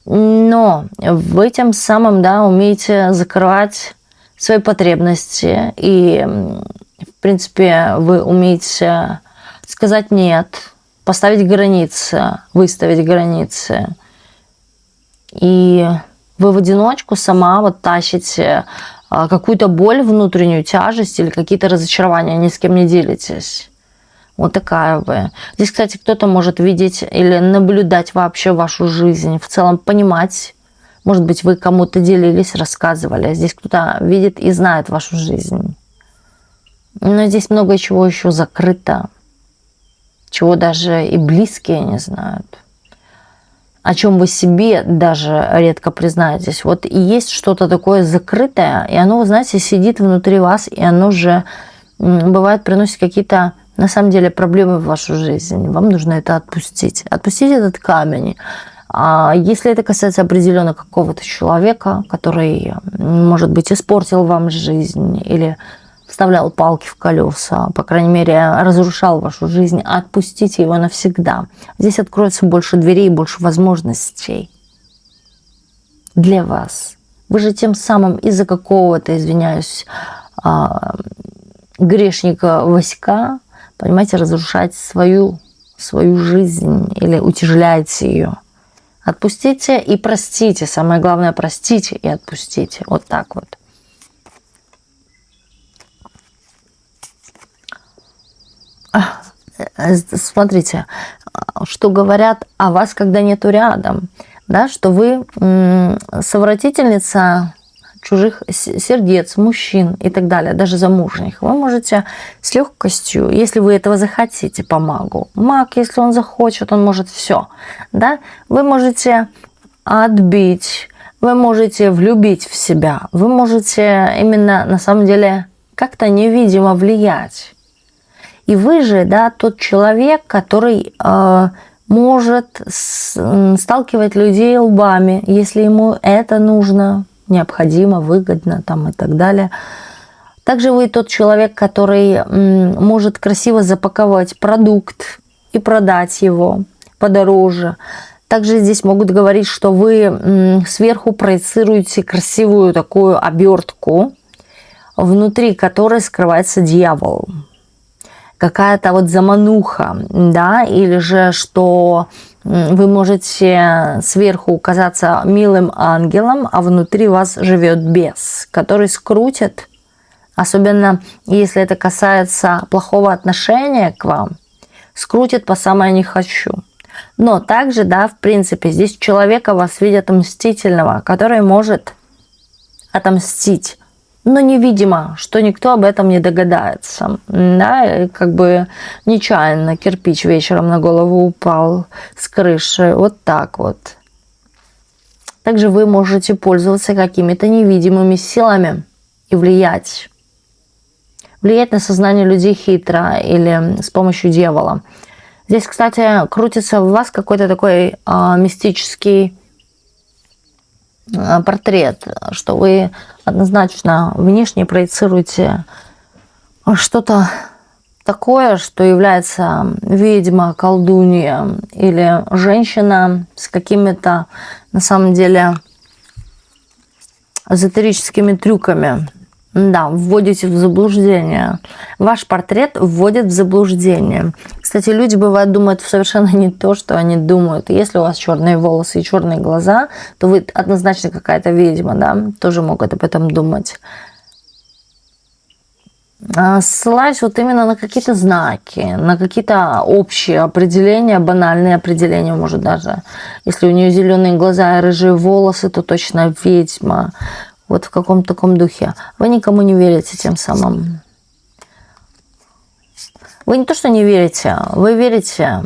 Но вы тем самым, да, умеете закрывать свои потребности, и, в принципе, вы умеете сказать «нет», поставить границы, выставить границы. И вы в одиночку сама вот тащите какую-то боль, внутреннюю тяжесть или какие-то разочарования, ни с кем не делитесь. Вот такая вы. Здесь, кстати, кто-то может видеть или наблюдать вообще вашу жизнь, в целом понимать. Может быть, вы кому-то делились, рассказывали. Здесь кто-то видит и знает вашу жизнь. Но здесь много чего еще закрыто, чего даже и близкие не знают, о чем вы себе даже редко признаетесь. Вот и есть что-то такое закрытое, и оно, вы знаете, сидит внутри вас, и оно же бывает приносит какие-то, на самом деле, проблемы в вашу жизнь. Вам нужно это отпустить. Отпустить этот камень. А если это касается определенно какого-то человека, который, может быть, испортил вам жизнь или вставлял палки в колеса, по крайней мере, разрушал вашу жизнь, отпустите его навсегда. Здесь откроется больше дверей, больше возможностей для вас. Вы же тем самым из-за какого-то, извиняюсь, грешника Васька, понимаете, разрушаете свою жизнь или утяжеляете ее. Отпустите и простите. Самое главное, простите и отпустите. Вот так вот. Смотрите, что говорят о вас, когда нету рядом, да, что вы совратительница чужих сердец, мужчин и так далее, даже замужних. Вы можете с легкостью, если вы этого захотите по магу. Маг, если он захочет, он может все. Да? Вы можете отбить, вы можете влюбить в себя, вы можете именно на самом деле как-то невидимо влиять. И вы же, да, тот человек, который может сталкивать людей лбами, если ему это нужно, необходимо, выгодно там, и так далее. Также вы тот человек, который может красиво запаковать продукт и продать его подороже. Также здесь могут говорить, что вы сверху проецируете красивую такую обертку, внутри которой скрывается дьявол. Какая-то вот замануха, да, или же что вы можете сверху казаться милым ангелом, а внутри вас живет бес, который скрутит, особенно если это касается плохого отношения к вам, скрутит по самое не хочу. Но также, да, в принципе, здесь человека вас видят мстительного, который может отомстить. Но невидимо, что никто об этом не догадается. Да, как бы нечаянно кирпич вечером на голову упал с крыши. Вот так вот. Также вы можете пользоваться какими-то невидимыми силами и влиять. Влиять на сознание людей хитро или с помощью дьявола. Здесь, кстати, крутится в вас какой-то такой мистический портрет, что вы однозначно внешне проецируете что-то такое, что является ведьма, колдунья или женщина с какими-то, на самом деле, эзотерическими трюками. Да, вводите в заблуждение. Ваш портрет вводит в заблуждение. Кстати, люди бывают думают совершенно не то, что они думают. Если у вас черные волосы и черные глаза, то вы однозначно какая-то ведьма, да, тоже могут об этом думать. Ссылаюсь вот именно на какие-то знаки, на какие-то общие определения, банальные определения, может даже. Если у нее зеленые глаза и рыжие волосы, то точно ведьма. Вот в каком-то таком духе. Вы никому не верите тем самым. Вы не то, что не верите, вы верите,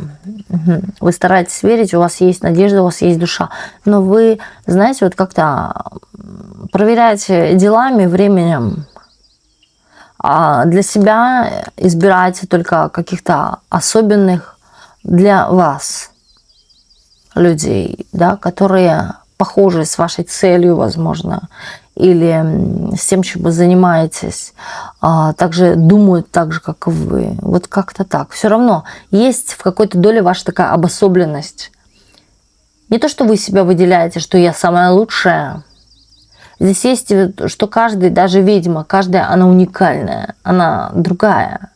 вы стараетесь верить, у вас есть надежда, у вас есть душа. Но вы, знаете, вот как-то проверяете делами, временем, а для себя избираете только каких-то особенных для вас людей, да, которые похожи с вашей целью, возможно. или с тем, чем вы занимаетесь, также думают так же, как и вы. Вот как-то так. Все равно есть в какой-то доле ваша такая обособленность. Не то, что вы себя выделяете, что я самая лучшая. Здесь есть, что каждый, даже ведьма, каждая, она уникальная, она другая.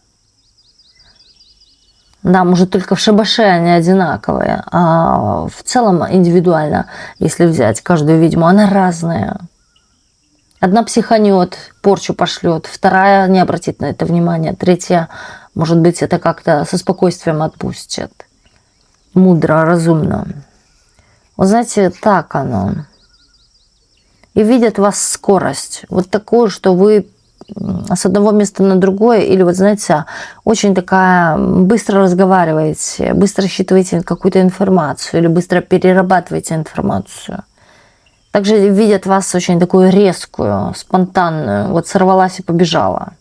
Да, может, только в шабаше они одинаковые, а в целом индивидуально, если взять каждую ведьму, она разная. Одна психанет, порчу пошлет, вторая не обратит на это внимания, третья, может быть, это как-то со спокойствием отпустит. Мудро, разумно. Вот знаете, так оно. И видят вас скорость. Вот такую, что вы с одного места на другое, или вот знаете, очень такая, быстро разговариваете, быстро считываете какую-то информацию, или быстро перерабатываете информацию. Также видят вас очень такую резкую, спонтанную, вот сорвалась и побежала.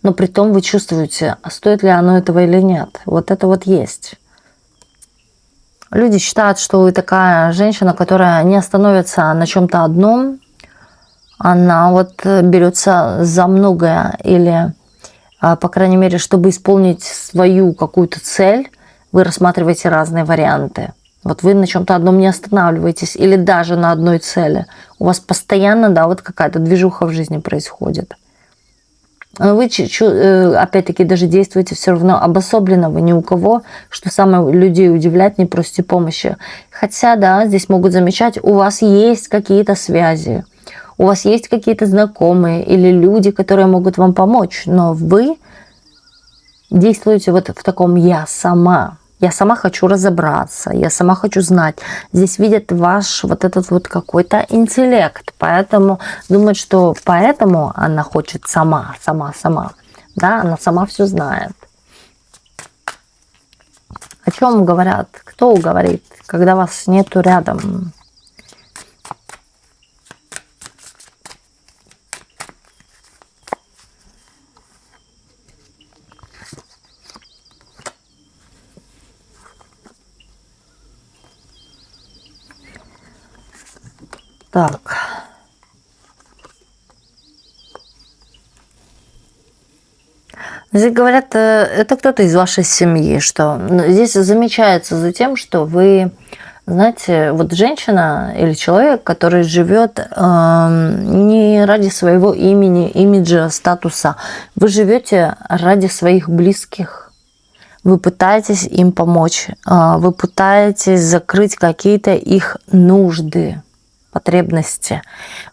Но при том вы чувствуете, а стоит ли оно этого или нет. Вот это вот есть. Люди считают, что вы такая женщина, которая не остановится на чем-то одном. Она вот берется за многое. Или, по крайней мере, чтобы исполнить свою какую-то цель, вы рассматриваете разные варианты. Вот вы на чем-то одном не останавливаетесь. Или даже на одной цели. У вас постоянно, да, вот какая-то движуха в жизни происходит. Но вы, опять-таки, даже действуете все равно обособленно, вы ни у кого, что самое людей удивляет, не просите помощи. Хотя, да, здесь могут замечать, у вас есть какие-то связи, у вас есть какие-то знакомые или люди, которые могут вам помочь, но вы действуете вот в таком «я сама». Я сама хочу разобраться, я сама хочу знать. Здесь видят ваш вот этот вот какой-то интеллект. Поэтому думают, что поэтому она хочет сама. Да, она сама все знает. О чем говорят? Кто говорит, когда вас нету рядом? Так. Здесь говорят, это кто-то из вашей семьи, что здесь замечается за тем, что вы, знаете, вот женщина или человек, который живет не ради своего имени, имиджа, статуса, вы живете ради своих близких. Вы пытаетесь им помочь, вы пытаетесь закрыть какие-то их нужды, потребности.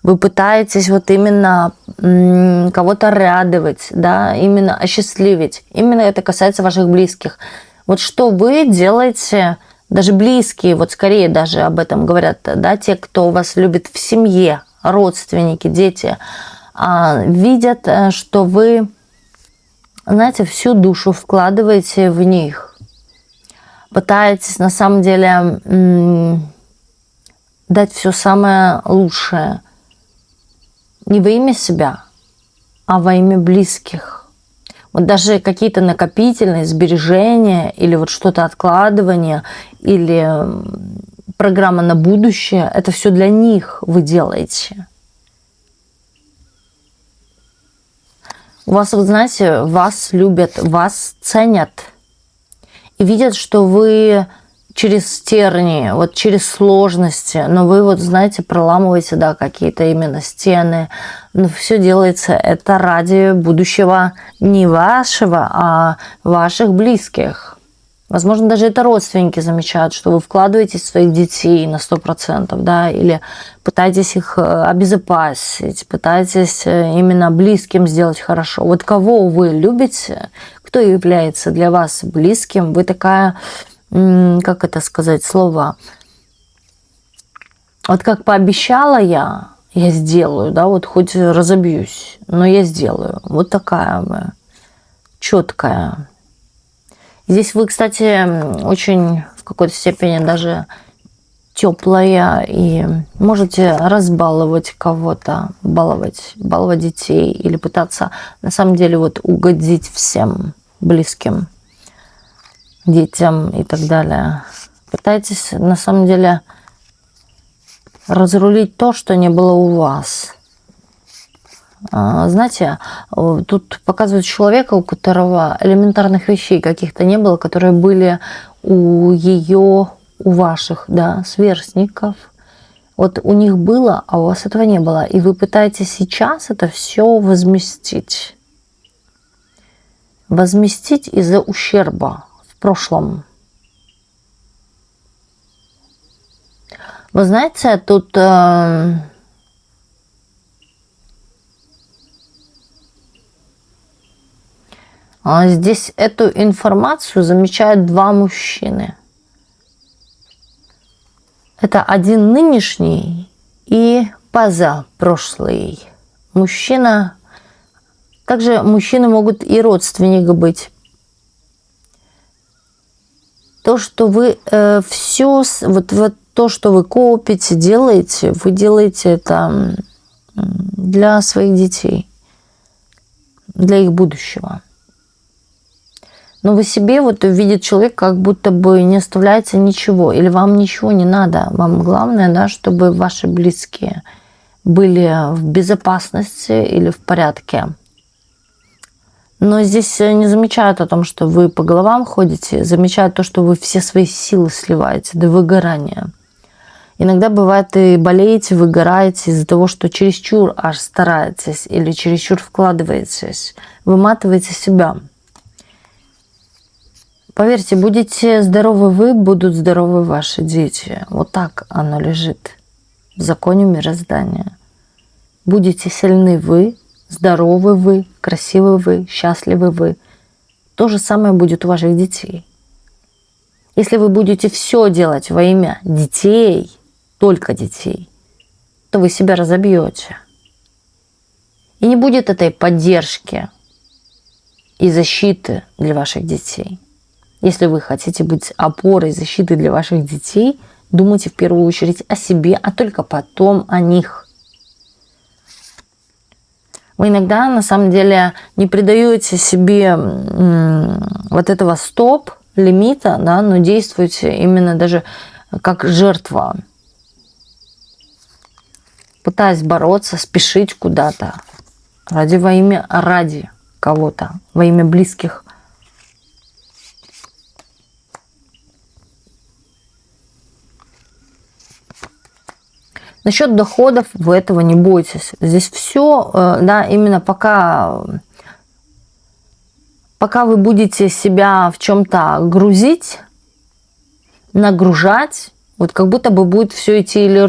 Вы пытаетесь вот именно кого-то радовать, да, именно осчастливить. Именно это касается ваших близких. Вот что вы делаете, даже близкие, вот скорее даже об этом говорят, да, те, кто вас любит в семье, родственники, дети, видят, что вы, знаете, всю душу вкладываете в них. Пытаетесь на самом деле дать все самое лучшее. Не во имя себя, а во имя близких. Вот даже какие-то накопительные сбережения или вот что-то откладывание, или программа на будущее, это все для них вы делаете. У вас, вот знаете, вас любят, вас ценят. И видят, что вы через тернии, вот через сложности, но вы вот, знаете, проламываете, да, какие-то именно стены. Но все делается это ради будущего не вашего, а ваших близких. Возможно, даже это родственники замечают, что вы вкладываетесь в своих детей на 100%, да, или пытаетесь их обезопасить, пытаетесь именно близким сделать хорошо. Вот кого вы любите, кто является для вас близким, вы такая, как это сказать, слово, вот как пообещала я сделаю, да, вот хоть разобьюсь, но я сделаю. Вот такая вы, четкая. Здесь вы, кстати, очень в какой-то степени даже теплая и можете разбаловать кого-то, баловать детей или пытаться на самом деле вот угодить всем близким, детям и так далее. Пытайтесь на самом деле разрулить то, что не было у вас. Знаете, тут показывают человека, у которого элементарных вещей каких-то не было, которые были у ее, у ваших, да, сверстников. Вот у них было, а у вас этого не было. И вы пытаетесь сейчас это все возместить. Возместить из-за ущерба в прошлом. Вы знаете, тут здесь эту информацию замечают два мужчины. Это один нынешний и позапрошлый мужчина. Также мужчины могут и родственник быть. То, что вы все, вот то, что вы копите, делаете, вы делаете это для своих детей, для их будущего. Но вы себе вот видит человек, как будто бы не оставляете ничего, или вам ничего не надо. Вам главное, да, чтобы ваши близкие были в безопасности или в порядке. Но здесь не замечают о том, что вы по головам ходите, замечают то, что вы все свои силы сливаете до выгорания. Иногда бывает и болеете, выгораете из-за того, что чересчур аж стараетесь или чересчур вкладываетесь, выматываете себя. Поверьте, будете здоровы вы, будут здоровы ваши дети. Вот так оно лежит в законе мироздания. Будете сильны вы, здоровы вы, красивы вы, счастливы вы. То же самое будет у ваших детей. Если вы будете все делать во имя детей, только детей, то вы себя разобьете. И не будет этой поддержки и защиты для ваших детей. Если вы хотите быть опорой, защитой для ваших детей, думайте в первую очередь о себе, а только потом о них. Вы иногда на самом деле не придаете себе вот этого стоп-лимита, да, но действуете именно даже как жертва, пытаясь бороться, спешить куда-то ради кого-то, во имя близких. Насчет доходов вы этого не бойтесь. Здесь все, да, именно пока вы будете себя в чем-то грузить, нагружать, вот как будто бы будет все идти или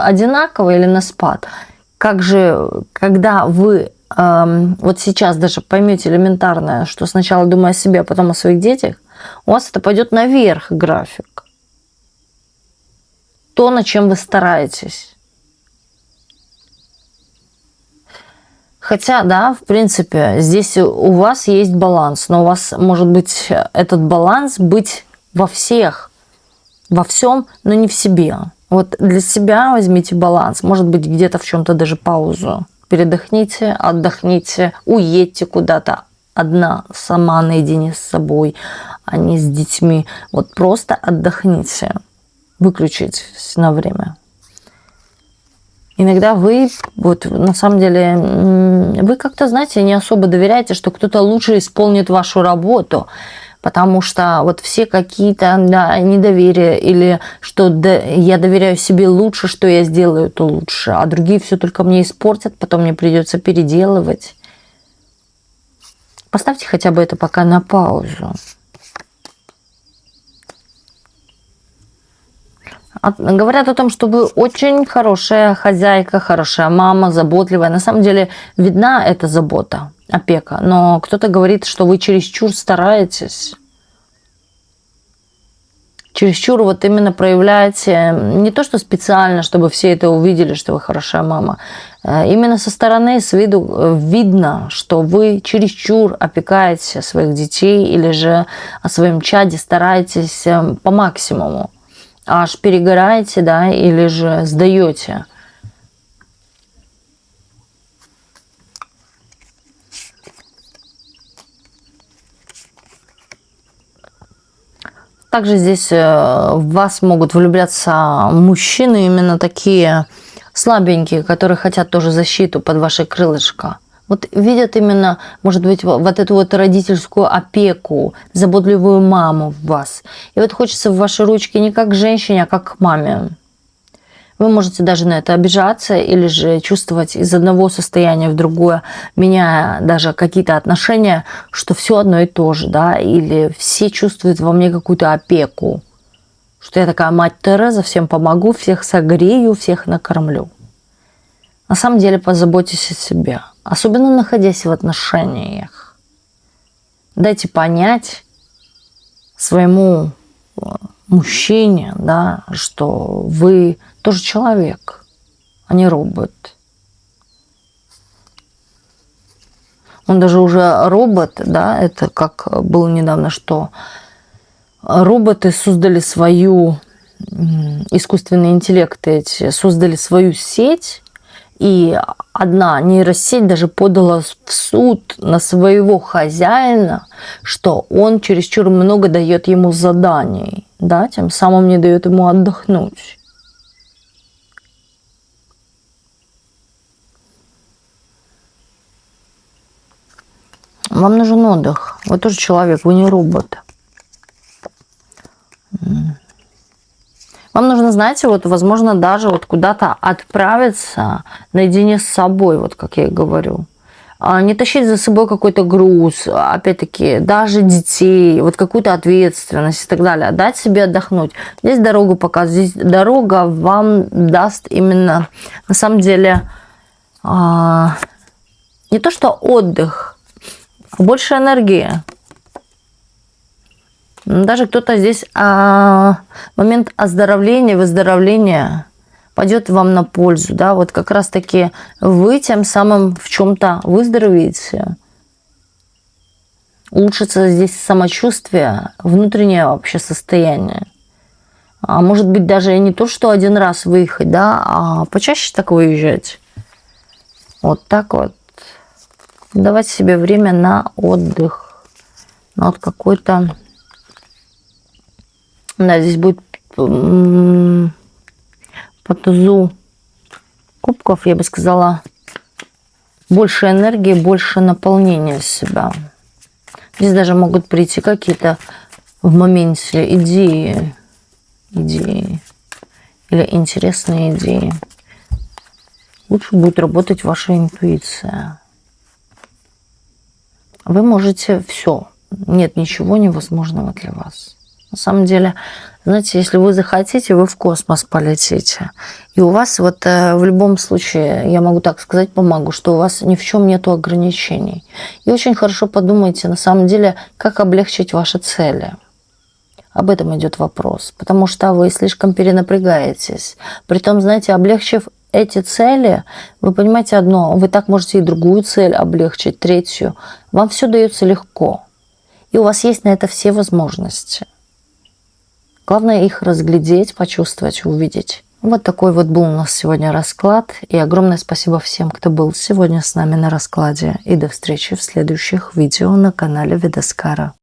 одинаково, или на спад. Как же, когда вы вот сейчас даже поймете элементарное, что сначала думая о себе, а потом о своих детях, у вас это пойдет наверх график. То, над чем вы стараетесь. Хотя, да, в принципе, здесь у вас есть баланс, но у вас может быть этот баланс быть во всем, но не в себе. Вот для себя возьмите баланс, может быть, где-то в чем-то даже паузу. Передохните, отдохните, уедьте куда-то одна, сама наедине с собой, а не с детьми. Вот просто отдохните. Выключить на время. Иногда вы, вот на самом деле, вы как-то, знаете, не особо доверяете, что кто-то лучше исполнит вашу работу, потому что вот все какие-то, да, недоверия или что я доверяю себе лучше, что я сделаю, то лучше, а другие все только мне испортят, потом мне придется переделывать. Поставьте хотя бы это пока на паузу. Говорят о том, что вы очень хорошая хозяйка, хорошая мама, заботливая. На самом деле видна эта забота, опека. Но кто-то говорит, что вы чересчур стараетесь. Чересчур вот именно проявляете не то, что специально, чтобы все это увидели, что вы хорошая мама. Именно со стороны, с виду видно, что вы чересчур опекаете своих детей или же о своем чаде стараетесь по максимуму. Аж перегораете, да, или же сдаете. Также здесь в вас могут влюбляться мужчины именно такие слабенькие, которые хотят тоже защиту под ваше крылышко. Вот видят именно, может быть, вот эту вот родительскую опеку, заботливую маму в вас. И вот хочется в ваши ручки не как к женщине, а как к маме. Вы можете даже на это обижаться или же чувствовать из одного состояния в другое, меняя даже какие-то отношения, что все одно и то же, да, или все чувствуют во мне какую-то опеку, что я такая мать Тереза, всем помогу, всех согрею, всех накормлю. На самом деле позаботьтесь о себе, особенно находясь в отношениях. Дайте понять своему мужчине, да, что вы тоже человек, а не робот. Он даже уже робот, да, это как было недавно, что роботы создали свою, искусственные интеллекты эти, создали свою сеть, и одна нейросеть даже подала в суд на своего хозяина, что он чересчур много дает ему заданий, да, тем самым не дает ему отдохнуть. Вам нужен отдых. Вы тоже человек, вы не робот. Вам нужно, знаете, вот, возможно, даже вот куда-то отправиться наедине с собой, вот как я и говорю. Не тащить за собой какой-то груз, опять-таки, даже детей, вот какую-то ответственность и так далее. Дать себе отдохнуть. Здесь дорогу показывает. Здесь дорога вам даст именно, на самом деле, не то что отдых, а больше энергии. Даже кто-то здесь момент оздоровления, выздоровления пойдет вам на пользу, да, вот как раз-таки вы тем самым в чем-то выздоровеете, улучшится здесь самочувствие, внутреннее вообще состояние. А может быть даже не то, что один раз выехать, да, а почаще так выезжать. Вот так вот. Давать себе время на отдых, на вот какой-то... Да, здесь будет по тузу кубков, я бы сказала, больше энергии, больше наполнения себя. Здесь даже могут прийти какие-то в моменте идеи или интересные идеи. Лучше будет работать ваша интуиция. Вы можете все. Нет ничего невозможного для вас. На самом деле, знаете, если вы захотите, вы в космос полетите. И у вас вот в любом случае, я могу так сказать, помогу, что у вас ни в чем нету ограничений. И очень хорошо подумайте, на самом деле, как облегчить ваши цели. Об этом идет вопрос. Потому что вы слишком перенапрягаетесь. Притом, знаете, облегчив эти цели, вы понимаете одно, вы так можете и другую цель облегчить, третью. Вам все дается легко. И у вас есть на это все возможности. Главное их разглядеть, почувствовать, увидеть. Вот такой вот был у нас сегодня расклад. И огромное спасибо всем, кто был сегодня с нами на раскладе. И до встречи в следующих видео на канале Ведаскара.